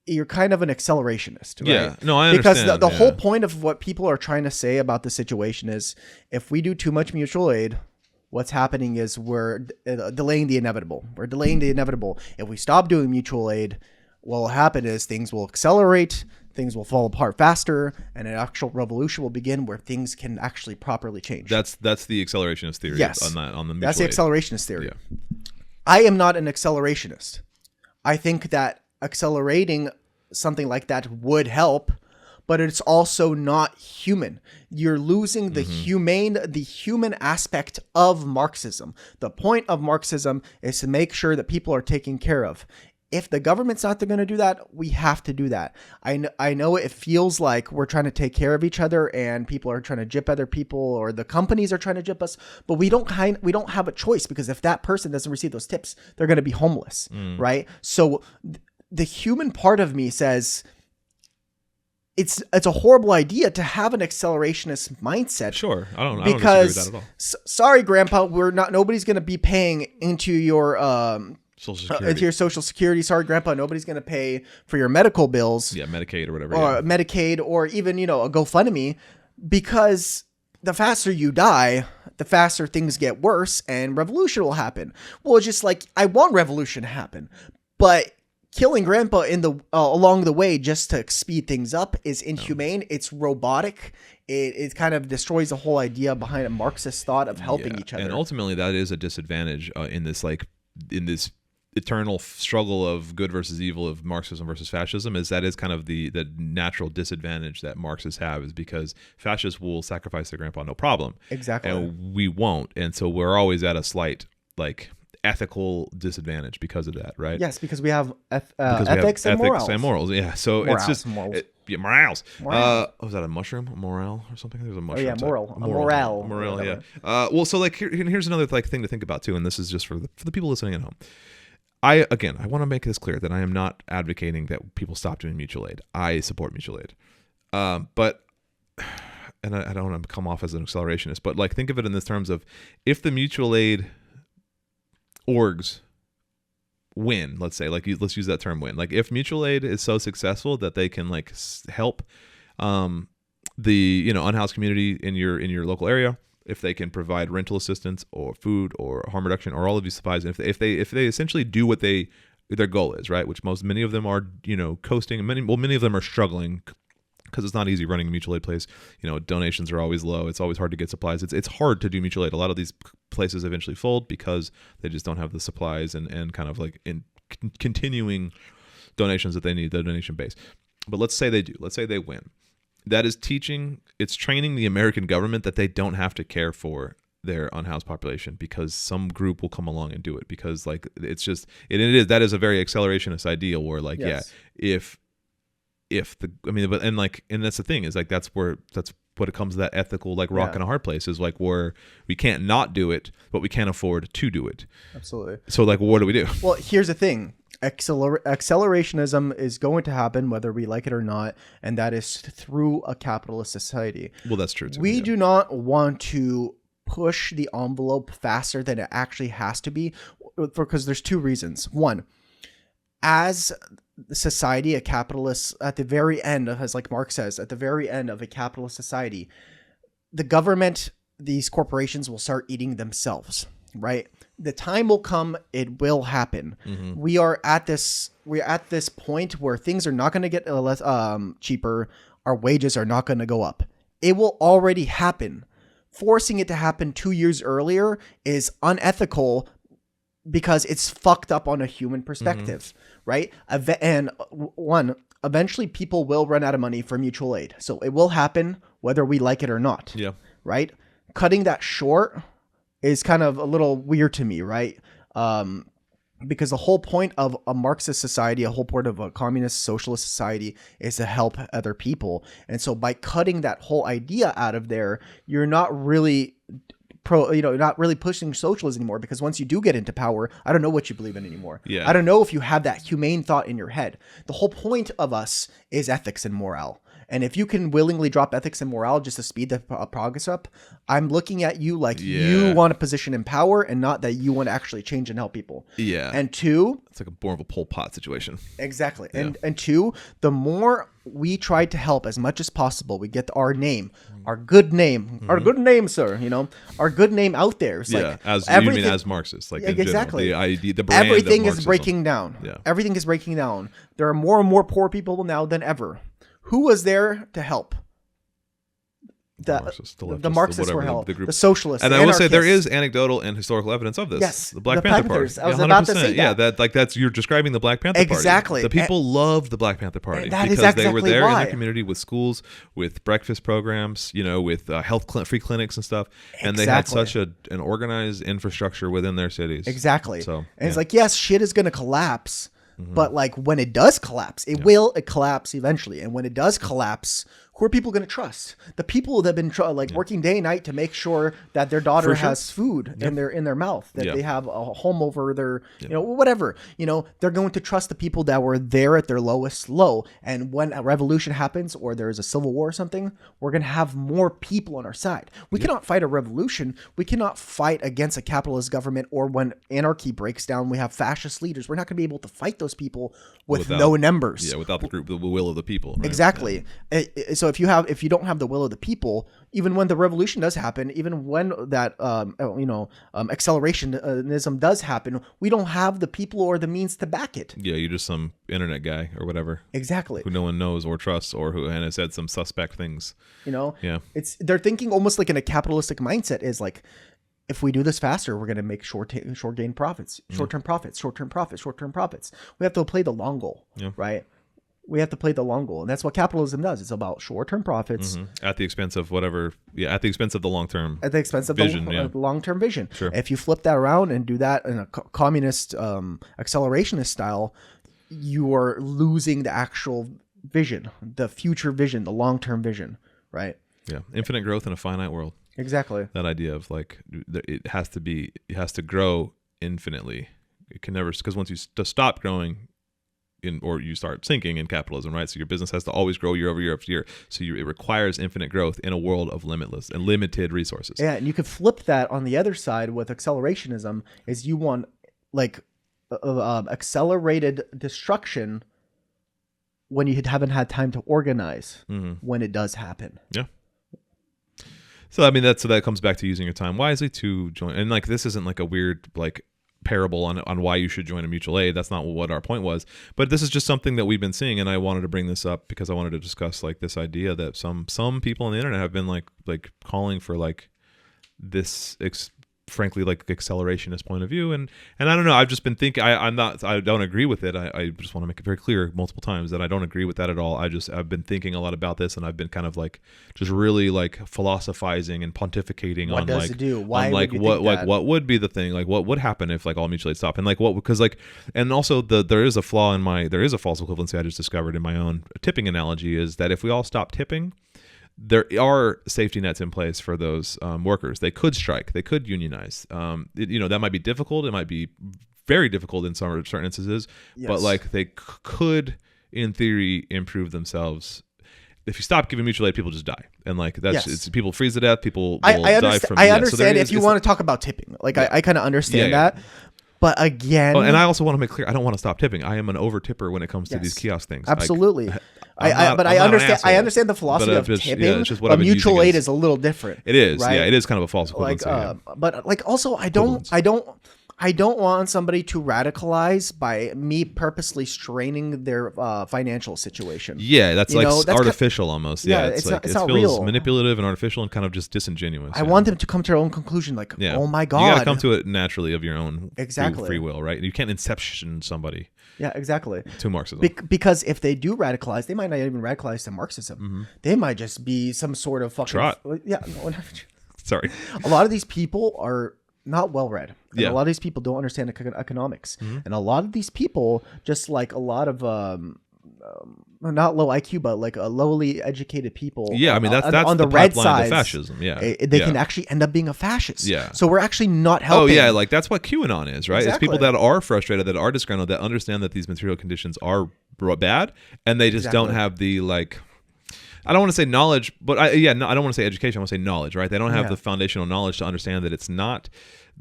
S2: you're kind of an accelerationist, right?
S1: Yeah, no, I understand.
S2: Because the whole point of what people are trying to say about the situation is, if we do too much mutual aid, what's happening is we're delaying the inevitable. We're delaying the inevitable. If we stop doing mutual aid, what will happen is things will accelerate, things will fall apart faster, and an actual revolution will begin where things can actually properly change.
S1: That's the accelerationist theory.
S2: Yes.
S1: on the
S2: that's the accelerationist theory.
S1: Yeah.
S2: I am not an accelerationist. I think that accelerating something like that would help, but it's also not human. You're losing the human aspect of Marxism. The point of Marxism is to make sure that people are taken care of. If the government's not going to do that, we have to do that. I know it feels like we're trying to take care of each other and people are trying to gyp other people, or the companies are trying to gyp us, but we don't have a choice, because if that person doesn't receive those tips, they're going to be homeless, right? So the human part of me says it's a horrible idea to have an accelerationist mindset.
S1: Sure, I don't
S2: disagree with that at all. Sorry, Grandpa, nobody's going to be paying into your
S1: Social Security.
S2: Into your Social Security. Sorry, Grandpa, nobody's going to pay for your medical bills.
S1: Yeah, Medicaid or whatever.
S2: Or Medicaid, or even, a GoFundMe, because the faster you die, the faster things get worse and revolution will happen. Well, it's just like, I want revolution to happen, but killing Grandpa along the way just to speed things up is inhumane. It's robotic. It kind of destroys the whole idea behind a Marxist thought of helping each other.
S1: And ultimately, that is a disadvantage in this eternal struggle of good versus evil of Marxism versus fascism is kind of the natural disadvantage that Marxists have, is because fascists will sacrifice their grandpa no problem,
S2: Exactly.
S1: and we won't, and so we're always at a slight like ethical disadvantage because of that, right?
S2: Yes, because we have
S1: Because we have
S2: ethics and morals.
S1: Yeah, so
S2: Morals,
S1: it's just
S2: morals.
S1: morals.
S2: Morals.
S1: Was that a mushroom? A morale or something? There's a
S2: Oh
S1: mushroom.
S2: yeah,
S1: type.
S2: moral. A morale.
S1: Morale. Yeah. Well, so like here's another like thing to think about too, and this is just for the people listening at home. I want to make this clear that I am not advocating that people stop doing mutual aid. I support mutual aid, but and I don't want to come off as an accelerationist, but like think of it in this terms of, if the mutual aid orgs win, let's say, like let's use that term win, like if mutual aid is so successful that they can like help the unhoused community in your local area, if they can provide rental assistance or food or harm reduction or all of these supplies, and if they essentially do what their goal is, right, which many of them are coasting, and many of them are struggling because it's not easy running a mutual aid place. Donations are always low. It's always hard to get supplies. It's hard to do mutual aid. A lot of these places eventually fold because they just don't have the supplies and kind of like in continuing donations that they need, the donation base. But let's say they do. Let's say they win. That is training the American government that they don't have to care for their unhoused population, because some group will come along and do it, because like that is a very accelerationist ideal where like,
S2: Yes.
S1: yeah, if that's the thing, is like that's what it comes to, that ethical like rock and a hard place, is like where we can't not do it, but we can't afford to do it.
S2: Absolutely.
S1: So like, what do we do?
S2: Well, here's the thing. Accelerationism is going to happen whether we like it or not, and that is through a capitalist society.
S1: Well, that's true too.
S2: We do not want to push the envelope faster than it actually has to be, because there's two reasons. One, as society, a capitalist, at the very end, as like Marx says, at the very end of a capitalist society, the government, these corporations will start eating themselves, right? The time will come, it will happen.
S1: Mm-hmm.
S2: We're at this point where things are not going to get less cheaper. Our wages are not going to go up. It will already happen. Forcing it to happen 2 years earlier is unethical, because it's fucked up on a human perspective, right? Eventually people will run out of money for mutual aid. So it will happen whether we like it or not.
S1: Yeah.
S2: Right? Cutting that short is kind of a little weird to me, right? Because the whole point of a Marxist society, a whole point of a communist socialist society, is to help other people. And so by cutting that whole idea out of there, you're not really not really pushing socialism anymore, because once you do get into power, I don't know what you believe in anymore.
S1: Yeah.
S2: I don't know if you have that humane thought in your head. The whole point of us is ethics and morale. And if you can willingly drop ethics and morale just to speed the progress up, I'm looking at you like you want a position in power, and not that you want to actually change and help people.
S1: Yeah.
S2: And two,
S1: it's like more of a Pol Pot situation.
S2: Exactly.
S1: Yeah.
S2: And two, the more we try to help as much as possible, we get our name, our good name, our good name, sir, our good name out there. It's like
S1: as
S2: everything,
S1: you mean as Marxists, like in
S2: exactly.
S1: general, the brand
S2: everything
S1: of
S2: is
S1: Marxism.
S2: breaking down.
S1: Yeah.
S2: Everything is breaking down. There are more and more poor people now than ever. Who was there to help? The Marxists were helped. The socialists,
S1: and
S2: the
S1: I will say there
S2: anarchists.
S1: is anecdotal and historical evidence of this.
S2: Yes,
S1: the Black
S2: the
S1: Panther
S2: Panthers.
S1: Party.
S2: I was about to say
S1: Yeah,
S2: that.
S1: that's you're describing the Black Panther Party.
S2: Exactly.
S1: The people loved the Black Panther Party
S2: that is
S1: because they were
S2: exactly
S1: there in
S2: why.
S1: their community with schools, with breakfast programs, with free clinics and stuff, and they had such an organized infrastructure within their cities.
S2: Exactly.
S1: So,
S2: and it's like, yes, shit is going to collapse. But like when it does collapse, it will collapse eventually. And when it does collapse, who are people going to trust? The people that have been working day and night to make sure that their daughter has food in their mouth, that they have a home over their, whatever. They're going to trust the people that were there at their lowest low. And when a revolution happens or there's a civil war or something, we're going to have more people on our side. We cannot fight a revolution. We cannot fight against a capitalist government, or when anarchy breaks down, we have fascist leaders. We're not going to be able to fight those people without no numbers.
S1: Yeah, without the will of the people. Right?
S2: Exactly. Yeah. So if you don't have the will of the people, even when the revolution does happen, even when that accelerationism does happen, we don't have the people or the means to back it.
S1: Yeah, you're just some internet guy or whatever.
S2: Exactly.
S1: Who no one knows or trusts, or who has said some suspect things.
S2: They're thinking almost like in a capitalistic mindset, is like, if we do this faster, we're going to make short-term profits. We have to play the long goal, right? We have to play the long goal, and that's what capitalism does. It's about short-term profits
S1: at the expense of whatever. Yeah, at the expense of the long-term.
S2: At the expense of
S1: vision,
S2: the long-term vision.
S1: Sure.
S2: If you flip that around and do that in a communist accelerationist style, you are losing the actual vision, the future vision, the long-term vision, right?
S1: Yeah, infinite growth in a finite world.
S2: Exactly.
S1: That idea of like it has to grow infinitely. It can never, because once you stop growing, or you start sinking in capitalism, right? So your business has to always grow year over year after year. So it requires infinite growth in a world of limitless and limited resources.
S2: Yeah, and you could flip that on the other side with accelerationism. Is you want like accelerated destruction when you haven't had time to organize when it does happen.
S1: Yeah. So I mean that comes back to using your time wisely to join. And like this isn't like a weird like parable on why you should join a mutual aid. That's not what our point was. But this is just something that we've been seeing, and I wanted to bring this up because I wanted to discuss like this idea that some people on the internet have been like calling for like this frankly like accelerationist point of view, and I don't know, I've just been thinking I don't agree with it. I just want to make it very clear multiple times that I don't agree with that at all. I've been thinking a lot about this, and I've been kind of like just really like philosophizing and pontificating on like what would be the thing, like what would happen if like all mutual aid stopped, and like what, because like, and also there is a false equivalency I just discovered in my own tipping analogy, is that if we all stop tipping, there are safety nets in place for those workers. They could strike. They could unionize. That might be difficult. It might be very difficult in certain instances. Yes. But like they could, in theory, improve themselves. If you stop giving mutual aid, people just die, and like that's people freeze to death. People will die from.
S2: I understand if you want to talk about tipping. Like I kind of understand that. But again,
S1: and I also want to make clear, I don't want to stop tipping. I am an over tipper when it comes to these kiosk things.
S2: Absolutely. I understand the philosophy of tipping, but mutual aid is a little different.
S1: It is,
S2: right?
S1: yeah, it is kind of a false equivalency.
S2: But like also, I don't want somebody to radicalize by me purposely straining their financial situation.
S1: Yeah, that's artificial almost. Yeah,
S2: it feels
S1: real, manipulative and artificial and kind of just disingenuous.
S2: I want them to come to their own conclusion. Like, oh my God,
S1: you got to come to it naturally of your own free will, right? You can't inception somebody.
S2: Yeah, exactly.
S1: To Marxism.
S2: Because if they do radicalize, they might not even radicalize to Marxism. Mm-hmm. They might just be some sort of fucking
S1: trot.
S2: Yeah.
S1: Sorry.
S2: A lot of these people are not well read. A lot of these people don't understand economics. Mm-hmm. And a lot of these people, just like a lot of not low IQ, but like a lowly educated people.
S1: Yeah, I mean that's
S2: on the red side,
S1: fascism. Yeah,
S2: they can actually end up being a fascist. Yeah, so we're actually not helping.
S1: Oh yeah, like that's what QAnon is, right? Exactly. It's people that are frustrated, that are disgruntled, that understand that these material conditions are bad, and they just don't have the like. I don't want to say knowledge, but I don't want to say education. I want to say knowledge, right? They don't have the foundational knowledge to understand that it's not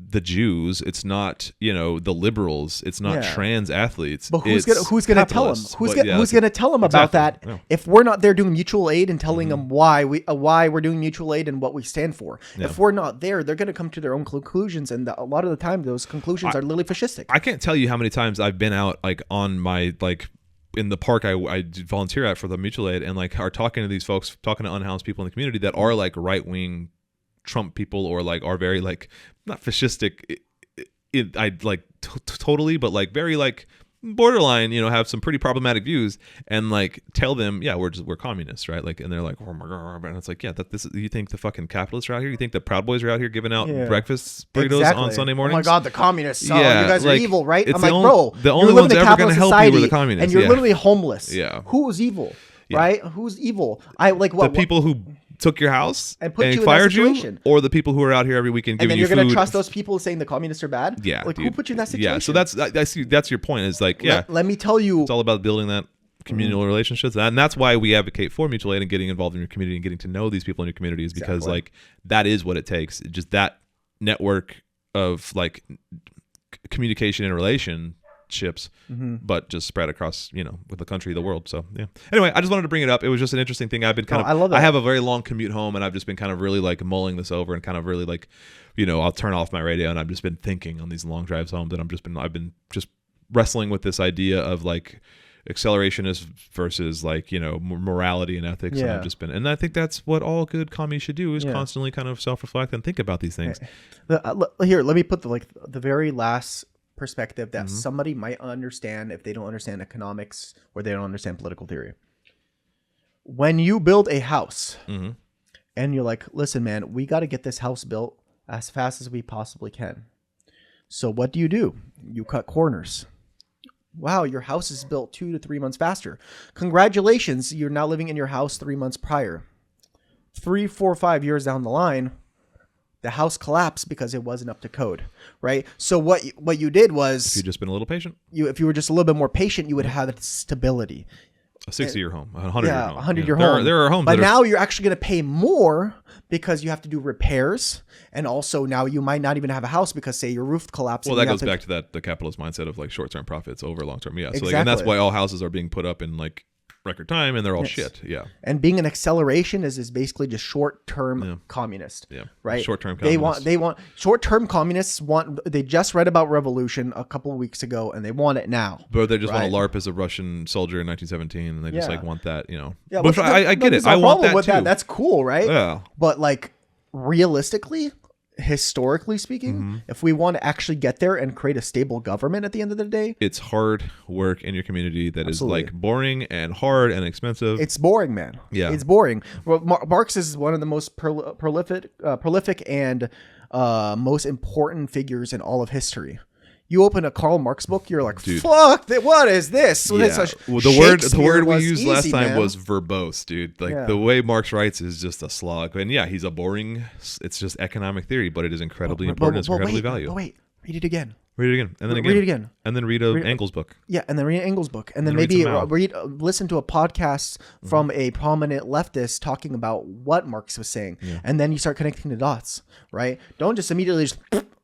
S1: the Jews, it's not the liberals, it's not trans athletes.
S2: But who's gonna tell them? Who's gonna tell them about that? Yeah. If we're not there doing mutual aid and telling them why we're doing mutual aid and what we stand for. Yeah. If we're not there, they're gonna come to their own conclusions, and a lot of the time those conclusions are literally fascistic.
S1: I can't tell you how many times I've been out like on my like. In the park I volunteer at for the mutual aid, and like are talking to these folks, talking to unhoused people in the community that are like right-wing Trump people, or like are very like not fascistic totally, but like very like borderline, have some pretty problematic views, and like tell them, we're communists, right? Like, and they're like, oh my God, and it's like, you think the fucking capitalists are out here? You think the Proud Boys are out here giving out breakfast burritos on Sunday mornings?
S2: Oh my God, the communists! You guys are evil, right? I'm like, bro,
S1: the only ones ever going to help you are the communists,
S2: and you're literally homeless.
S1: Yeah,
S2: who's evil, right? Who's evil? The
S1: people who took your house and fired you, or the people who are out here every weekend giving you food.
S2: And then you're going to trust those people saying the communists are bad?
S1: Yeah,
S2: like, who put you in that situation?
S1: Yeah, so that's your point. Is like,
S2: let me tell you,
S1: it's all about building that communal relationships, and that's why we advocate for mutual aid and getting involved in your community and getting to know these people in your community, is because like that is what it takes. Just that network of like communication and relationships, but just spread across with the country, the world. So anyway, I just wanted to bring it up. It was just an interesting thing. I've been I have a very long commute home, and I've just been kind of really like mulling this over, and kind of really like I'll turn off my radio, and I've just been thinking on these long drives home that I've been just wrestling with this idea of like accelerationist versus like, morality and ethics.
S2: Yeah.
S1: And I've just been, and I think that's what all good commies should do, is
S2: Yeah.
S1: constantly kind of self-reflect and think about these things.
S2: Here, let me put the very last perspective that
S1: Mm-hmm.
S2: somebody might understand if they don't understand economics or they don't understand political theory. When you build a house
S1: Mm-hmm.
S2: and you're like, listen, man, we got to get this house built as fast as we possibly can. So what do? You cut corners. Wow, your house is built 2 to 3 months faster. Congratulations, you're now living in your house 3 months prior. 3, 4, 5 years down the line, the house collapsed because it wasn't up to code, right? So what you did was,
S1: If you've just been a little patient,
S2: if you were just a little bit more patient, you would have stability.
S1: a 60-year home, a 100-year home.
S2: 100-year home.
S1: There are homes,
S2: but now you're actually going to pay more because you have to do repairs, and also now you might not even have a house because, say, your roof collapsed.
S1: Well, that goes back to the capitalist mindset of like short-term profits over long-term. Yeah, so
S2: Exactly.
S1: and that's why all houses are being put up in like record time, and they're all shit. Yeah.
S2: And being an acceleration is basically just short-term communist.
S1: Yeah.
S2: Right.
S1: Short-term
S2: communists.
S1: communists.
S2: They want short-term communists they just read about revolution a couple of weeks ago and they want it now.
S1: But they just
S2: Right.
S1: want to LARP as a Russian soldier in 1917, and they just like want that,
S2: Yeah,
S1: Which I get it. I want that too.
S2: That's cool, right?
S1: Yeah.
S2: But like realistically, historically speaking, if we want to actually get there and create a stable government at the end of the day,
S1: It's hard work in your community that
S2: Absolutely.
S1: is like boring and hard and expensive.
S2: it's boring, man.
S1: Yeah.
S2: It's boring. Well, Marx is one of the most prolific and most important figures in all of history. You open a Karl Marx book, you're like,
S1: Dude.
S2: fuck, what is this?
S1: Yeah. Well, the word we used last time was verbose, dude. Like the way Marx writes is just a slog. And yeah, he's a boring. It's just economic theory, but it is incredibly important. It's incredibly valuable.
S2: Wait, read it again.
S1: Read it again, and then again.
S2: Read it again.
S1: And then read Engels' book.
S2: Yeah, and then read Engels' book, and then
S1: read
S2: maybe
S1: some Mao.
S2: listen to a podcast from a prominent leftist talking about what Marx was saying, and then you start connecting the dots, right? Don't just immediately just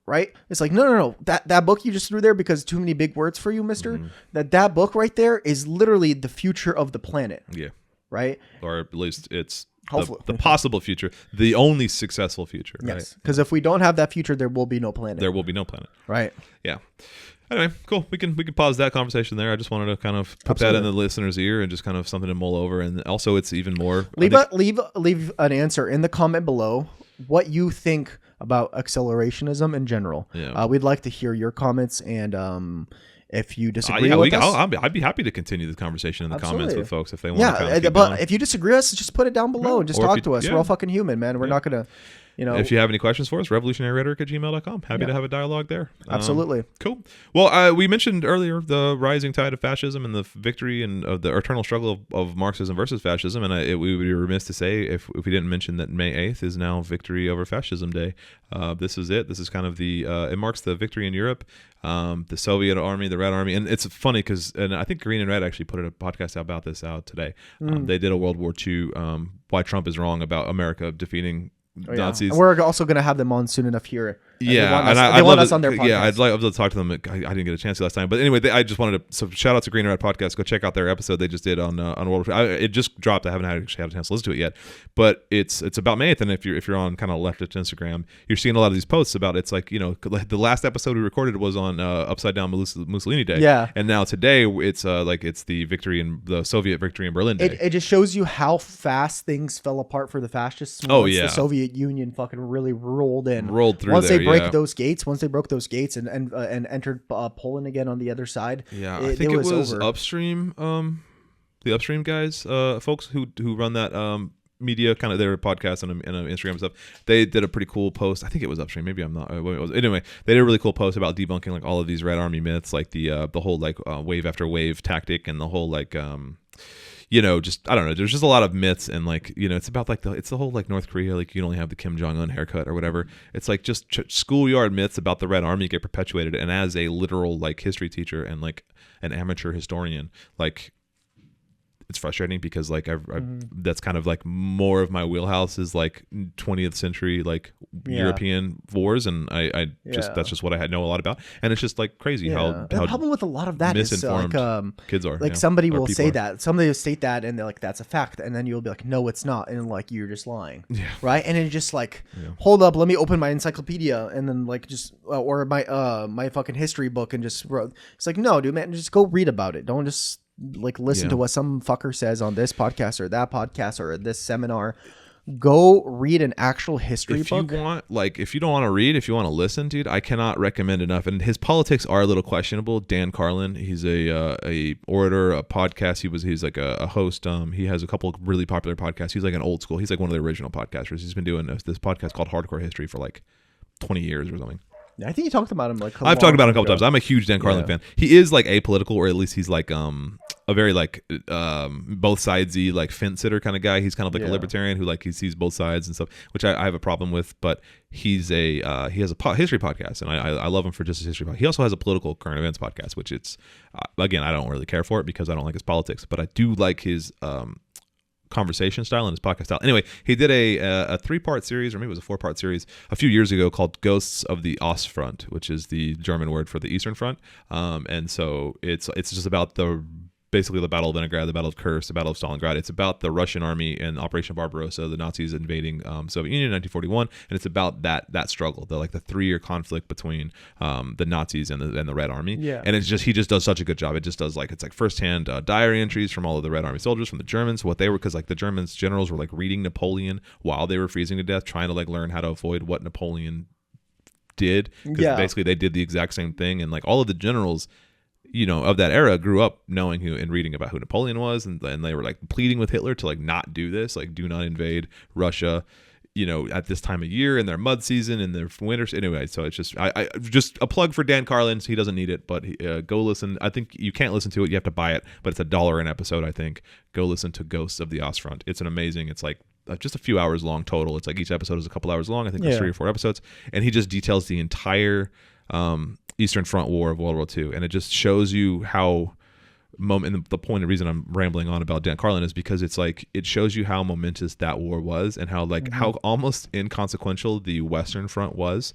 S2: right. It's like no. That book you just threw there because too many big words for you, Mister. That book right there is literally the future of the planet.
S1: Yeah,
S2: right.
S1: Or at least it's
S2: Hopefully.
S1: the possible future, the only successful future. Right?
S2: Yes, because if we don't have that future, there will be no planet.
S1: There will be no planet.
S2: Right.
S1: Yeah. Anyway, cool. We can pause that conversation there. I just wanted to kind of put that in the listener's ear and just kind of something to mull over. And also, it's even more.
S2: Leave an answer in the comment below what you think about accelerationism in general.
S1: Yeah.
S2: We'd like to hear your comments, and if you disagree with us,
S1: I'd be happy to continue the conversation in the comments
S2: Absolutely.
S1: with folks if they want to kind of keep
S2: but
S1: going.
S2: if you disagree with us, just put it down below and just
S1: Or if
S2: talk
S1: you-
S2: to us.
S1: yeah.
S2: We're all fucking human, man. We're not gonna,
S1: If you have any questions for us, revolutionaryrhetoric@gmail.com. Happy to have a dialogue there.
S2: Absolutely.
S1: Cool. Well, we mentioned earlier the rising tide of fascism and the victory and the eternal struggle of Marxism versus fascism. And we would be remiss to say if we didn't mention that May 8th is now Victory Over Fascism Day. This is it. This is kind of it marks the victory in Europe, the Soviet army, the Red Army. And it's funny because, and I think Green and Red actually put a podcast about this out today. They did a World War II, why Trump is wrong about America defeating Nazis.
S2: And we're also gonna have them on soon enough here.
S1: Yeah,
S2: they want us on their podcast.
S1: Yeah, I'd love to talk to them. I didn't get a chance to last time, but anyway, I just wanted to. So shout out to Green and Red Podcast. Go check out their episode they just did on World War II. It just dropped. I haven't actually had a chance to listen to it yet, but it's about May 8th, and if you're on kind of leftist Instagram, you're seeing a lot of these posts about it's like the last episode we recorded was on Upside Down Mussolini Day.
S2: Yeah,
S1: and now today it's it's the victory in the Soviet victory in Berlin Day.
S2: It just shows you how fast things fell apart for the fascists. Once the Soviet Union fucking really rolled through. Once they broke those gates and entered Poland again on the other side.
S1: Yeah, I think it was over. Upstream, the Upstream guys, folks who run that media kind of their podcast and Instagram and stuff. They did a pretty cool post. I think it was Upstream. Maybe I'm not. Anyway, they did a really cool post about debunking like all of these Red Army myths, like the whole like wave after wave tactic and the whole like just I don't know. There's just a lot of myths and like it's about like it's the whole like North Korea, like you can only have the Kim Jong-un haircut or whatever. It's like just schoolyard myths about the Red Army get perpetuated. And as a literal like history teacher and like an amateur historian, like it's frustrating because like that's kind of like more of my wheelhouse is like 20th century like European wars, and I just that's just what I know a lot about, and it's just like crazy how
S2: the problem with a lot of that is like
S1: kids are
S2: like somebody will say that somebody will state that and they're like that's a fact, and then you'll be like no it's not, and like you're just lying, right? And it's just like hold up, let me open my encyclopedia and then like just or my fucking history book and just wrote. It's like no dude, man, just go read about it. Don't just like listen to what some fucker says on this podcast or that podcast or this seminar. Go read an actual history book.
S1: If you don't want to read, if you want to listen, dude, I cannot recommend enough. And his politics are a little questionable. Dan Carlin, he's a orator, a podcast. He's like a host. He has a couple of really popular podcasts. He's like an old school. He's like one of the original podcasters. He's been doing this podcast called Hardcore History for like 20 years or something.
S2: I think you talked about him
S1: I've talked about him a couple times. I'm a huge Dan Carlin fan. He is like apolitical, or at least he's like a very like both sidesy like fence sitter kind of guy. He's kind of like a libertarian who like he sees both sides and stuff, which I have a problem with. But he has a history podcast, and I love him for just his history podcast. He also has a political current events podcast, which it's again, I don't really care for it because I don't like his politics, but I do like his conversation style and his podcast style. Anyway, he did a 3-part series, or maybe it was a 4-part series a few years ago called Ghosts of the Ostfront, which is the German word for the Eastern Front. And so it's just about basically the Battle of Leningrad, the Battle of Kursk, the Battle of Stalingrad. It's about the Russian army and Operation Barbarossa, the Nazis invading Soviet Union in 1941, and it's about that struggle, the 3-year conflict between the Nazis and the Red Army.
S2: Yeah.
S1: And he just does such a good job. It just does it's like firsthand diary entries from all of the Red Army soldiers, from the Germans, what they were, because like the Germans generals were like reading Napoleon while they were freezing to death, trying to like learn how to avoid what Napoleon did, because basically they did the exact same thing, and like all of the generals of that era grew up knowing who and reading about who Napoleon was, and they were like pleading with Hitler to like not do this, like do not invade Russia, at this time of year in their mud season and their winters. Anyway, so it's just I just a plug for Dan Carlin. So he doesn't need it, but go listen. I think you can't listen to it; you have to buy it, but it's $1 an episode. I think go listen to Ghosts of the Ostfront. It's an amazing. It's like just a few hours long total. It's like each episode is a couple hours long. I think there's 3 or 4 episodes, and he just details the entire Eastern Front War of World War II, and it just shows you how and the point and reason I'm rambling on about Dan Carlin is because it's like it shows you how momentous that war was, and how like how almost inconsequential the Western Front was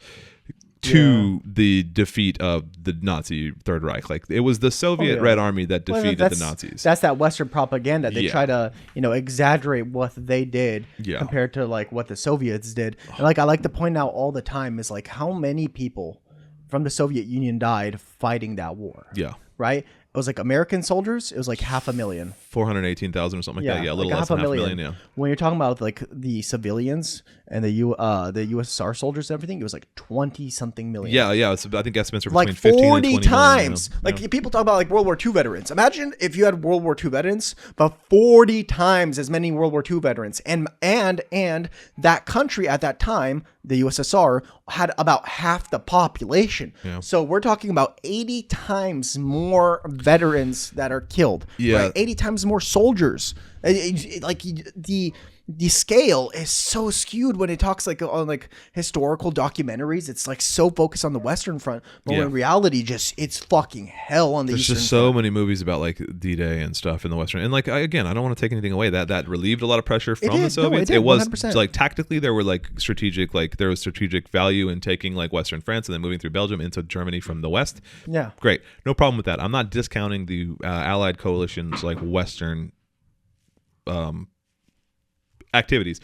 S1: to the defeat of the Nazi Third Reich. Like it was the Soviet Red Army that defeated the Nazis.
S2: That's that Western propaganda. They try to exaggerate what they did compared to like what the Soviets did. And like I like to point out all the time is like how many people from the Soviet Union died fighting that war. Yeah. Right? It was like American soldiers, it was like 500,000.
S1: 418,000 or something like that. Yeah, a little less than 500,000. Yeah.
S2: When you're talking about like the civilians and the USSR soldiers and everything, it was like 20-something million.
S1: Yeah. I think estimates are between
S2: like
S1: 15
S2: 40
S1: and 20
S2: times.
S1: million,
S2: Like people talk about like World War II veterans. Imagine if you had World War II veterans, but 40 times as many World War II veterans. And that country at that time, the USSR, had about half the population. Yeah. So we're talking about 80 times more veterans that are killed. Yeah. Right? 80 times more soldiers. Like the scale is so skewed when it talks like on like historical documentaries. It's like so focused on the Western Front, but in reality, it's fucking hell on the Eastern Front. There's just
S1: so many movies about like D-Day and stuff in the Western. And like I don't want to take anything away. That relieved a lot of pressure from the Soviets.
S2: It
S1: was
S2: 100%.
S1: Like tactically there were like there was strategic value in taking like Western France and then moving through Belgium into Germany from the West. Yeah, great, no problem with that. I'm not discounting the Allied coalition's like Western activities,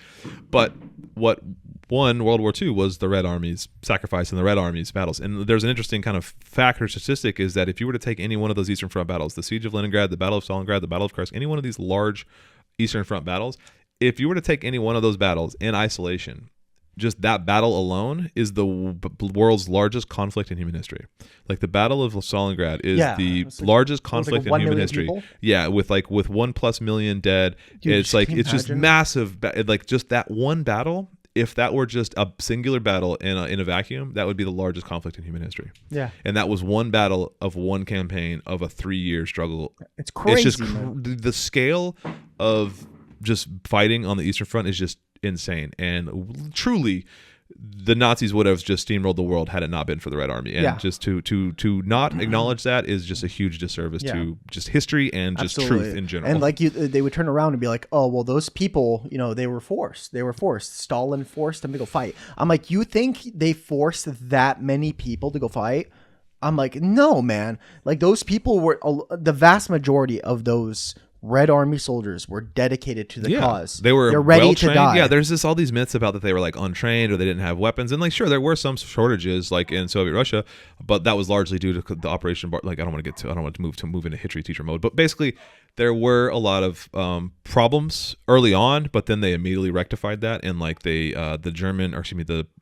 S1: but what won World War II was the Red Army's sacrifice and the Red Army's battles. And there's an interesting kind of fact or statistic is that if you were to take any one of those Eastern Front battles, the Siege of Leningrad, the Battle of Stalingrad, the Battle of Kursk, any one of these large Eastern Front battles, if you were to take any one of those battles in isolation, just that battle alone is the world's largest conflict in human history. Like the Battle of Stalingrad is the largest conflict in human history. People? Yeah, with 1+ million dead. Dude, it's just massive. Like just that one battle. If that were just a singular battle in a vacuum, that would be the largest conflict in human history. Yeah, and that was one battle of one campaign of a 3-year struggle. It's crazy. It's just the scale of just fighting on the Eastern Front is just insane, and truly the Nazis would have just steamrolled the world had it not been for the Red Army. And just to not acknowledge that is just a huge disservice to just history and just truth in general.
S2: And like they would turn around and be like, oh well, those people, they were forced. Stalin forced them to go fight. I'm like, you think they forced that many people to go fight? I'm like, no, man. Like those people were the vast majority of those Red Army soldiers were dedicated to the cause.
S1: They were
S2: They're ready
S1: well-trained.
S2: to die.
S1: Yeah, there's all these myths about that they were like untrained or they didn't have weapons, and like sure there were some shortages like in Soviet Russia, but that was largely due to the Operation like I don't want to move into history teacher mode, but basically there were a lot of problems early on, but then they immediately rectified that, and like the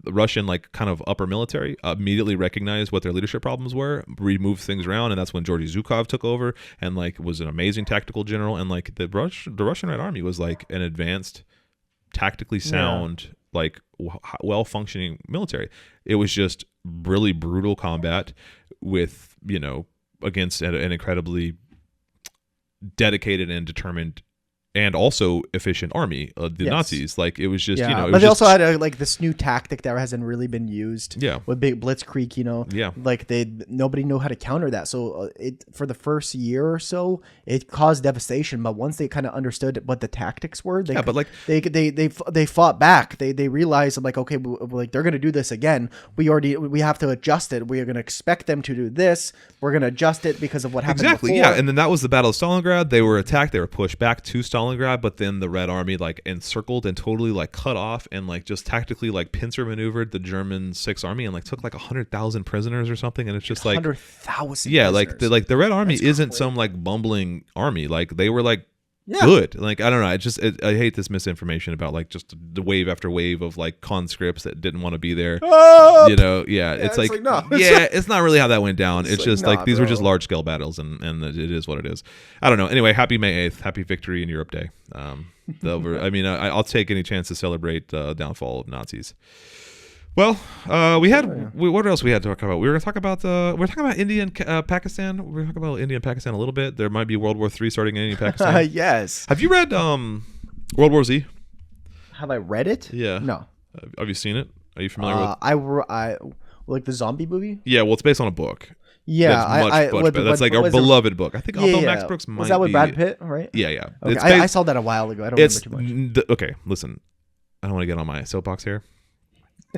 S1: Russian like kind of upper military immediately recognized what their leadership problems were, removed things around, and that's when Georgy Zhukov took over and like was an amazing tactical general, and like the Russian Red Army was like an advanced, tactically sound, like well functioning military. It was just really brutal combat with against an incredibly dedicated and determined and also efficient army, the Nazis. Like it was just,
S2: but they also had like this new tactic that hasn't really been used.
S1: Yeah.
S2: With big blitzkrieg, like nobody knew how to counter that. So it for the first year or so, it caused devastation. But once they kind of understood what the tactics were, they fought back. They realized like, okay, like they're gonna do this again. We have to adjust it. We are gonna expect them to do this. We're gonna adjust it because of what happened.
S1: Exactly.
S2: Before.
S1: Yeah. And then that was the Battle of Stalingrad. They were attacked. They were pushed back to Stalingrad, but then the Red Army like encircled and totally like cut off and like just tactically like pincer maneuvered the German Sixth Army and like took like 100,000 prisoners or something. And it's just like
S2: 100,000.
S1: Yeah,
S2: prisoners.
S1: like the Red Army isn't some like bumbling army. Like they were like good. Like I don't know. I hate this misinformation about like just the wave after wave of like conscripts that didn't want to be there. It's like no. It's not really how that went down. It's just like these were just large scale battles, and it is what it is. I don't know. Anyway, happy May 8th, happy Victory in Europe Day. I'll take any chance to celebrate the downfall of Nazis. Well, what else we had to talk about? We were talking about India and Pakistan. We were talking about India and Pakistan a little bit. There might be World War III starting in India and Pakistan.
S2: Yes.
S1: Have you read World War Z?
S2: Have I read it?
S1: Yeah.
S2: No.
S1: Have you seen it? Are you familiar with?
S2: I like the zombie movie.
S1: Yeah, well, it's based on a book.
S2: Yeah,
S1: that's like our beloved book. I think although Max Brooks might.
S2: Was that with Brad Pitt? Right.
S1: Yeah.
S2: Okay. I saw that a while ago. I don't remember too much.
S1: Okay, listen. I don't want to get on my soapbox here.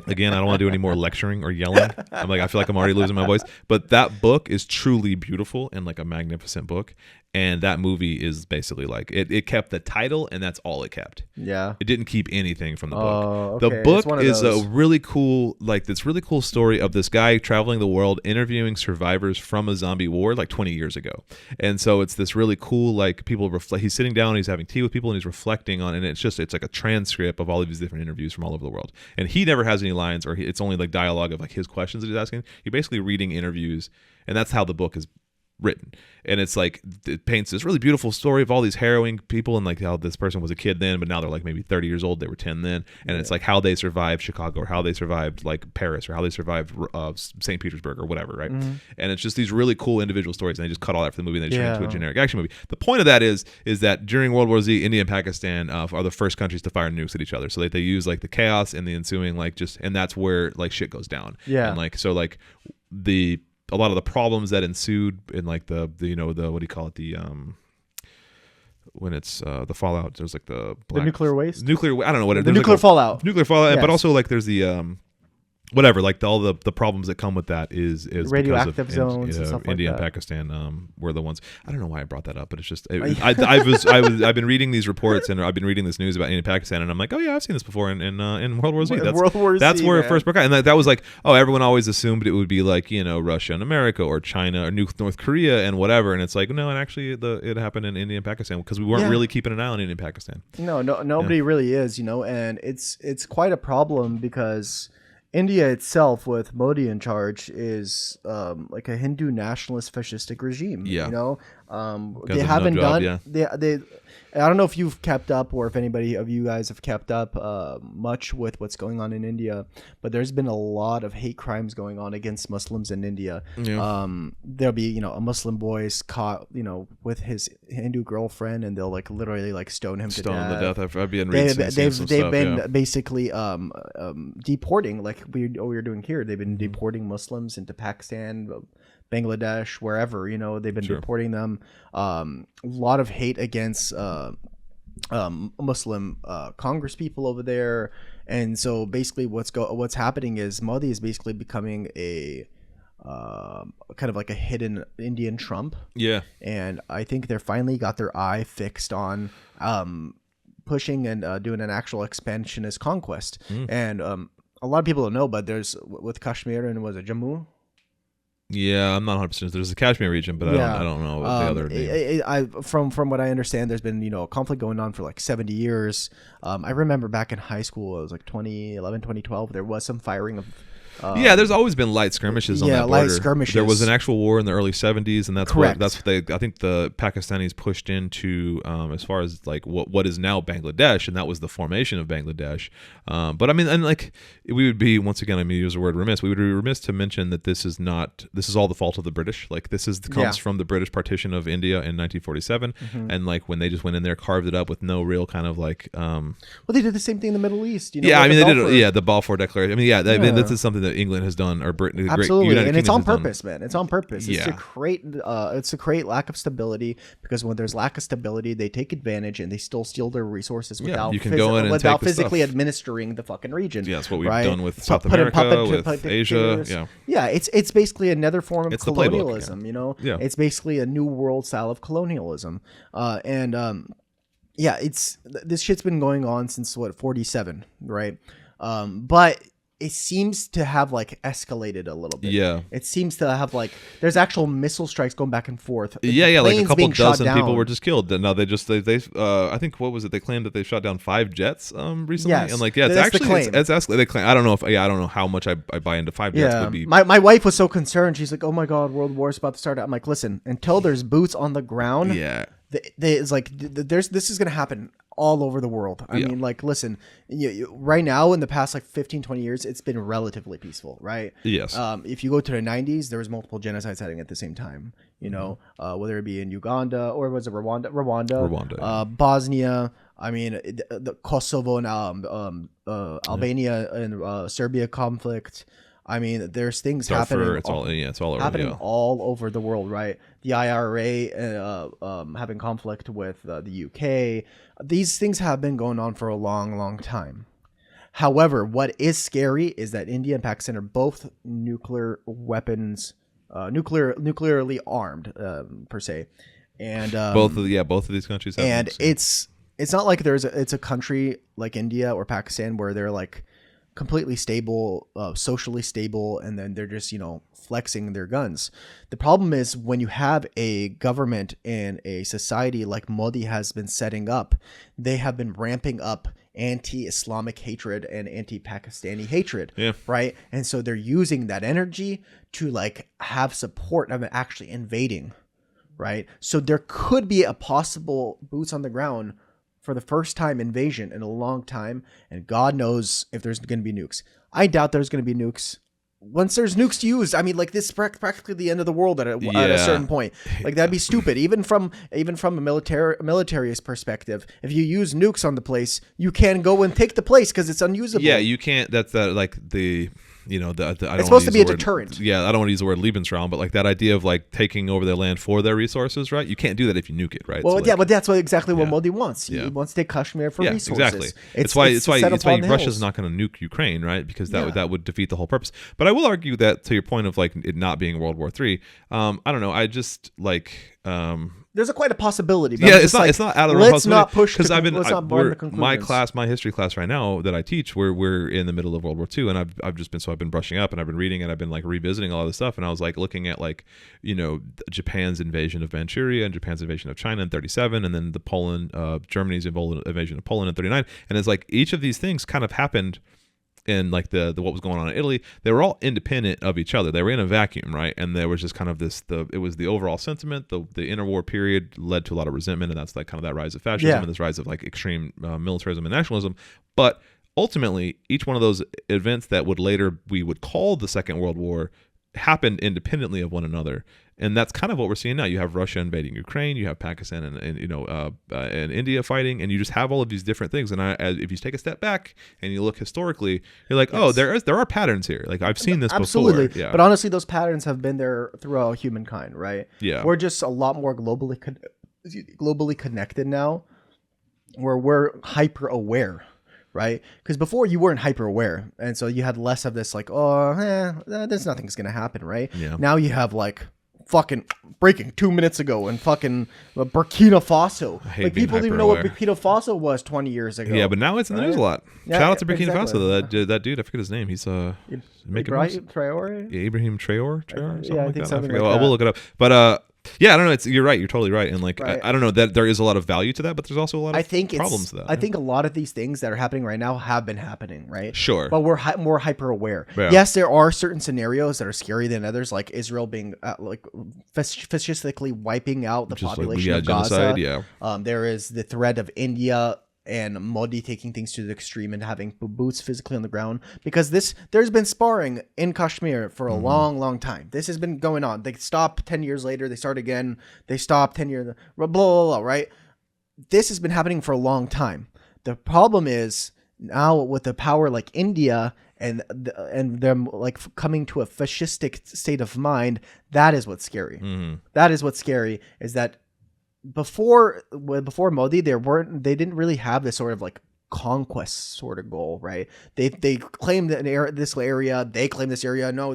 S1: Again, I don't want to do any more lecturing or yelling. I feel like I'm already losing my voice. But that book is truly beautiful and like a magnificent book. And that movie is basically like it kept the title, and that's all it kept.
S2: Yeah,
S1: it didn't keep anything from the book.
S2: Okay.
S1: The book is a really cool, this really cool story of this guy traveling the world interviewing survivors from a zombie war like 20 years ago. And so it's this really cool, like people reflect. He's sitting down, he's having tea with people, and he's reflecting on, and it's like a transcript of all of these different interviews from all over the world. And he never has any lines, or it's only like dialogue of like his questions that he's asking. You're basically reading interviews, and that's how the book is written. And it's like it paints this really beautiful story of all these harrowing people, and like how this person was a kid then, but now they're like maybe 30 years old, they were 10 then, and it's like how they survived Chicago, or how they survived like Paris, or how they survived St. Petersburg or whatever, right? And it's just these really cool individual stories, and they just cut all that for the movie, and they turn it into a generic action movie. The point of that is that during World War Z, India and Pakistan are the first countries to fire nukes at each other, so they use like the chaos and the ensuing and that's where like shit goes down. And like so like a lot of the problems that ensued in like the what do you call it, when it's the fallout, there's like the
S2: nuclear waste,
S1: I don't know what it is.
S2: The nuclear fallout,
S1: yes. But also like there's the whatever, like all the problems that come with that is
S2: radioactive zones and stuff like
S1: India
S2: that.
S1: and Pakistan were the ones. I don't know why I brought that up, but it's just I've been reading these reports, and I've been reading this news about India and Pakistan, and I'm like, oh yeah, I've seen this before in World War Z. That's where it first broke out, and that was like, oh, everyone always assumed it would be like Russia and America or China or North Korea and whatever, and it's like no, and actually it happened in India and Pakistan because we weren't really keeping an eye on India and Pakistan.
S2: Nobody really is, and it's quite a problem because India itself, with Modi in charge, is like a Hindu nationalist fascistic regime.
S1: Yeah.
S2: They haven't done. They I don't know if you've kept up, or if anybody of you guys have kept up much with what's going on in India, but there's been a lot of hate crimes going on against Muslims in India. There'll be a Muslim boy caught with his Hindu girlfriend, and they'll like literally like stone him to death.
S1: I've been reading
S2: they've been basically deporting, like we were doing here. They've been deporting Muslims into Pakistan, Bangladesh, wherever, they've been deporting them. A lot of hate against Muslim Congress people over there. And so basically what's happening is Modi is basically becoming a kind of like a hidden Indian Trump.
S1: Yeah.
S2: And I think they're finally got their eye fixed on pushing and doing an actual expansionist conquest. And a lot of people don't know, but there's with Kashmir and was it Jammu?
S1: Yeah, I'm not 100%. There's the Kashmir region, but I don't know what the other name.
S2: From what I understand, there's been a conflict going on for like 70 years. I remember back in high school, it was like 2011, 2012. There was some firing of.
S1: There's always been light skirmishes on that border.
S2: Light skirmishes.
S1: There was an actual war in the early 70s, and that's
S2: Correct.
S1: what I think the Pakistanis pushed into as far as like what is now Bangladesh, and that was the formation of Bangladesh. But I mean, and like we would be once again, I mean, use the word remiss. We would be remiss to mention that this is all the fault of the British. Like this comes from the British partition of India in 1947, and like when they just went in there, carved it up with no real kind of like.
S2: Well, they did the same thing in the Middle East.
S1: I mean, they did. Yeah, the Balfour Declaration. I mean, I mean, this is something that England has done, or Britain,
S2: absolutely,
S1: and
S2: it's on purpose, man. It's on purpose. It's
S1: Yeah.
S2: to create lack of stability, because when there's lack of stability, they take advantage and they still steal their resources without
S1: you can go in and
S2: without
S1: take the
S2: physically
S1: stuff.
S2: administering the fucking region.
S1: Yeah, that's what we've
S2: right?
S1: done with South
S2: Put in
S1: America, with
S2: puppet
S1: Asia.
S2: dictators. Yeah, it's basically another form of
S1: It's the playbook,
S2: colonialism.
S1: Yeah.
S2: It's basically a new world style of colonialism, this shit's been going on since 47, right? But it seems to have like escalated a little bit.
S1: Yeah.
S2: It seems to have like there's actual missile strikes going back and forth.
S1: Like a
S2: Planes
S1: couple
S2: being shot
S1: dozen
S2: down.
S1: people were just killed. No, they I think what was it? They claimed that they shot down 5 jets recently,
S2: Yes.
S1: and like
S2: That's the
S1: actually
S2: claim.
S1: it's escalated. They claim, I don't know how much I buy into 5 jets would be.
S2: My wife was so concerned. She's like, "Oh my God, World War's about to start." I'm like, "Listen, until there's boots on the ground, it's like this is gonna happen all over the world." I mean, like, listen, right now in the past like 15, 20 years, it's been relatively peaceful, right?
S1: Yes.
S2: If you go to the 90s, there was multiple genocides happening at the same time. Whether it be in Uganda or was it Rwanda, Bosnia. I mean, the Kosovo and Albania and Serbia conflict. I mean, there's things happening.
S1: It's all over.
S2: Happening all over the world, right? The IRA having conflict with the UK. These things have been going on for a long, long time. However, what is scary is that India and Pakistan are both nuclear weapons, nuclearly armed, per se, and
S1: both of these countries have
S2: and
S1: them,
S2: it's not like it's a country like India or Pakistan where they're like completely stable, socially stable, and then they're just flexing their guns. The problem is when you have a government and a society like Modi has been setting up, they have been ramping up anti-Islamic hatred and anti-Pakistani hatred, right? And so they're using that energy to like have support of actually invading, right? So there could be a possible boots on the ground for the first time invasion in a long time, and God knows if there's going to be nukes. I doubt there's going to be nukes. Once there's nukes used, I mean, like this is practically the end of the world at a certain point. Like that'd be stupid, even from a militarist perspective. If you use nukes on the place, you can go and take the place because it's unusable.
S1: Yeah, you can't. That's like the. I don't
S2: it's supposed to be a deterrent.
S1: Yeah, I don't want to use the word Lebensraum, but like that idea of like taking over their land for their resources, right? You can't do that if you nuke it, right?
S2: Well, but that's exactly what Modi wants. He wants to take Kashmir for resources.
S1: Exactly. It's why Russia's not going to nuke Ukraine, right? Because that would defeat the whole purpose. But I will argue that to your point of like it not being World War III, I don't know. I just like.
S2: There's quite a possibility.
S1: But it's not out of the realm.
S2: Let's not push
S1: because my
S2: history
S1: class right now that I teach, we're in the middle of World War II, and I've been brushing up and I've been reading and I've been like revisiting all of this stuff, and I was like looking at like Japan's invasion of Manchuria and Japan's invasion of China in 1937, and then Germany's invasion of Poland in 1939, and it's like each of these things kind of happened. And like the what was going on in Italy, they were all independent of each other. They were in a vacuum, right? And there was just kind of it was the overall sentiment. The interwar period led to a lot of resentment, and that's like kind of that rise of fascism and this rise of like extreme militarism and nationalism. But ultimately, each one of those events that we would call the Second World War happened independently of one another. And that's kind of what we're seeing now. You have Russia invading Ukraine, you have Pakistan and India fighting, and you just have all of these different things. And if you take a step back and you look historically, you're like, oh, there are patterns here. Like I've seen this
S2: Absolutely.
S1: before. Yeah.
S2: But honestly, those patterns have been there throughout humankind, right?
S1: Yeah.
S2: We're just a lot more globally connected now, where we're hyper aware. right? Because before you weren't hyper aware, and so you had less of this like, there's nothing's gonna happen, right?
S1: Yeah.
S2: Now you have like fucking breaking 2 minutes ago in fucking Burkina Faso. Like people didn't even know what Burkina Faso was 20 years ago.
S1: Yeah, but now it's in the news a lot.
S2: Yeah,
S1: Shout out to Burkina
S2: exactly.
S1: Faso. That dude, I forget his name. He's making
S2: Traore?
S1: Yeah, Ibrahim Traore, something
S2: I
S1: like
S2: think
S1: that.
S2: something
S1: I forget.
S2: like that.
S1: We'll look it up. But yeah, I don't know. You're right. You're totally right. And like,
S2: Right.
S1: I don't know that there is a lot of value to that, but there's also a lot of problems to that.
S2: I think a lot of these things that are happening right now have been happening, right?
S1: Sure.
S2: But we're more hyper aware.
S1: Yeah.
S2: Yes, there are certain scenarios that are scarier than others, like Israel being like fascistically wiping out the
S1: Just
S2: population of
S1: genocide,
S2: Gaza.
S1: yeah.
S2: There is the threat of India and Modi taking things to the extreme and having boots physically on the ground, because there's been sparring in Kashmir for a long time. This has been going on. They stop 10 years later, they start again, they stop 10 years, blah, blah, blah, right? This has been happening for a long time. The problem is now with a power like India and them like coming to a fascistic state of mind, that is what's scary. That is what's scary, is that before Modi, they didn't really have this sort of like conquest sort of goal, right? They claimed this area, they claim this area. No.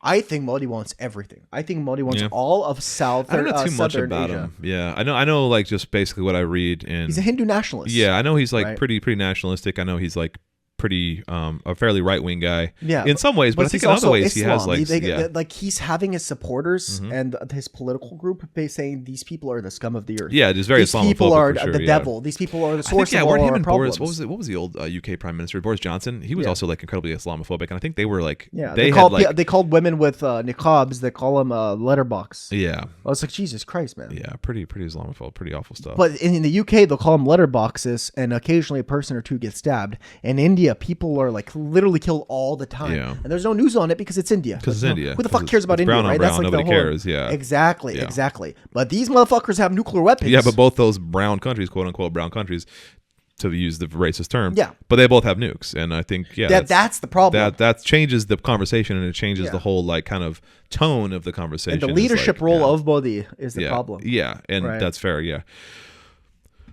S2: I think Modi wants everything. I think Modi wants all of South.
S1: I don't know too much
S2: Southern
S1: about
S2: Asia.
S1: him. Yeah, I know like just basically what I read. And
S2: He's a Hindu nationalist.
S1: yeah, I know he's like
S2: right?
S1: pretty nationalistic. I know he's like pretty a fairly right wing guy.
S2: Yeah,
S1: in some ways, but I think in other ways
S2: Islam.
S1: he has like
S2: he's having his supporters and his political group saying these people are the scum of the earth.
S1: Yeah, just very
S2: these people are
S1: sure,
S2: the devil. These people are the source of all
S1: weren't him
S2: our
S1: and
S2: problems.
S1: Boris, what was the old UK Prime Minister Boris Johnson? He was also like incredibly Islamophobic, and I think they were like
S2: they called women with niqabs. They call them letterbox.
S1: Yeah,
S2: I was like, Jesus Christ, man.
S1: Yeah, pretty Islamophobic, pretty awful stuff.
S2: But in the UK, they'll call them letterboxes, and occasionally a person or two gets stabbed. In India, people are like literally killed all the time, and there's no news on it because it's India.
S1: Because it's India.
S2: Who the fuck cares about India, right?
S1: That's like nobody cares. Yeah,
S2: exactly. But these motherfuckers have nuclear weapons.
S1: Yeah, but both those brown countries, quote unquote brown countries, to use the racist term.
S2: Yeah,
S1: but they both have nukes, and I think
S2: that's the problem.
S1: That changes the conversation, and it changes the whole like kind of tone of the conversation.
S2: And the leadership role of Modi is the problem.
S1: Yeah, and that's fair. Yeah.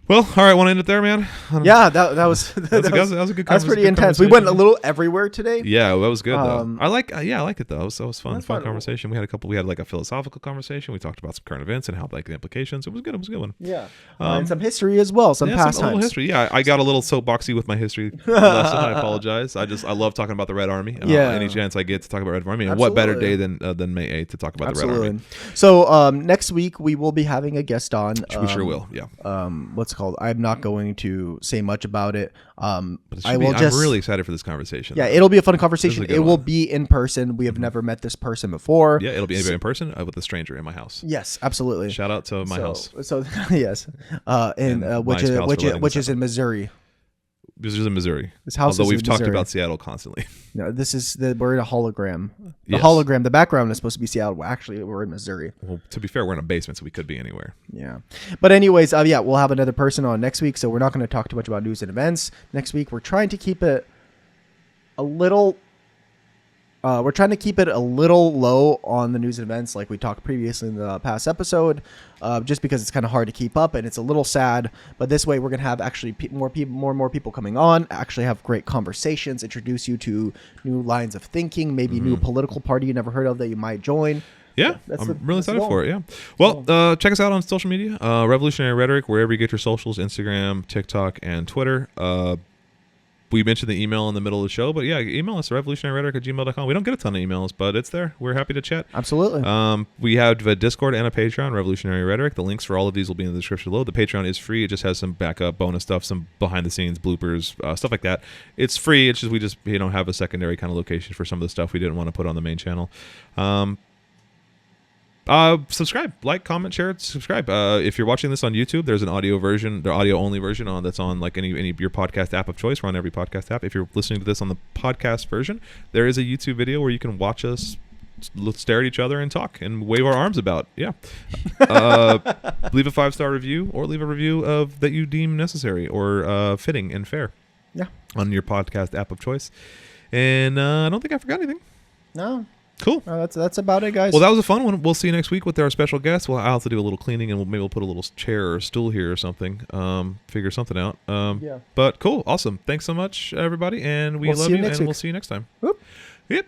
S1: Well, all right, want to end it there, man?
S2: Yeah, that was
S1: a good conversation.
S2: That's pretty intense. We went a little everywhere today.
S1: Yeah, that was good though. I like it though. That was fun conversation. We had like a philosophical conversation. We talked about some current events and how like the implications. It was good. It was a good one.
S2: Yeah, and some history as well. Some past
S1: times.
S2: Little
S1: history. Yeah, I got a little soapboxy with my history lesson. I apologize. I love talking about the Red Army. Any chance I get to talk about Red Army, and what better day than May 8th to talk about the Red Army?
S2: So next week we will be having a guest on.
S1: We sure will. Yeah.
S2: What's it called? I'm not going to say much about it.
S1: I'm really excited for this conversation.
S2: Yeah, it'll be a fun conversation. It will be in person. We have never met this person before.
S1: Yeah, it'll be in person with a stranger in my house.
S2: Yes, absolutely.
S1: Shout out to my house.
S2: So yes, which is in Missouri.
S1: This is in Missouri.
S2: This house
S1: Although
S2: is
S1: we've
S2: in
S1: talked
S2: Missouri.
S1: about Seattle constantly.
S2: No, we're in a hologram.
S1: Yes.
S2: Hologram. The background is supposed to be Seattle. Well, actually, we're in Missouri.
S1: Well, to be fair, we're in a basement, so we could be anywhere.
S2: Yeah. But anyways, we'll have another person on next week, so we're not going to talk too much about news and events next week. We're trying to keep it a little low on the news and events, like we talked previously in the past episode, just because it's kind of hard to keep up and it's a little sad. But this way, we're gonna have actually more and more people coming on, actually have great conversations, introduce you to new lines of thinking, maybe new political party you never heard of that you might join.
S1: Yeah, I'm really excited for it. Yeah. Well, check us out on social media, Revolutionary Rhetoric, wherever you get your socials: Instagram, TikTok, and Twitter. We mentioned the email in the middle of the show, but yeah, email us at revolutionaryrhetoric@gmail.com. We don't get a ton of emails, but it's there. We're happy to chat.
S2: Absolutely.
S1: We have a Discord and a Patreon, Revolutionary Rhetoric. The links for all of these will be in the description below. The Patreon is free. It just has some backup bonus stuff, some behind the scenes bloopers, stuff like that. It's free. It's just we just have a secondary kind of location for some of the stuff we didn't want to put on the main channel. Subscribe, like, comment, share, subscribe. If you're watching this on YouTube, there's an audio version, the audio only version that's on like any your podcast app of choice. We're on every podcast app. If you're listening to this on the podcast version, there is a YouTube video where you can watch us stare at each other and talk and wave our arms about. Yeah. Leave a 5-star review or leave a review that you deem necessary or fitting and fair.
S2: Yeah.
S1: On your podcast app of choice. And I don't think I forgot anything.
S2: No.
S1: Cool.
S2: That's about it, guys.
S1: Well, that was a fun one. We'll see you next week with our special guest. Well, I'll have to do a little cleaning, and maybe we'll put a little chair or stool here or something. Figure something out.
S2: Yeah.
S1: But cool. Awesome. Thanks so much, everybody. And we
S2: We'll
S1: love
S2: see you
S1: you,
S2: next
S1: and
S2: week.
S1: we'll see you next time.
S2: Whoop.
S1: Yep.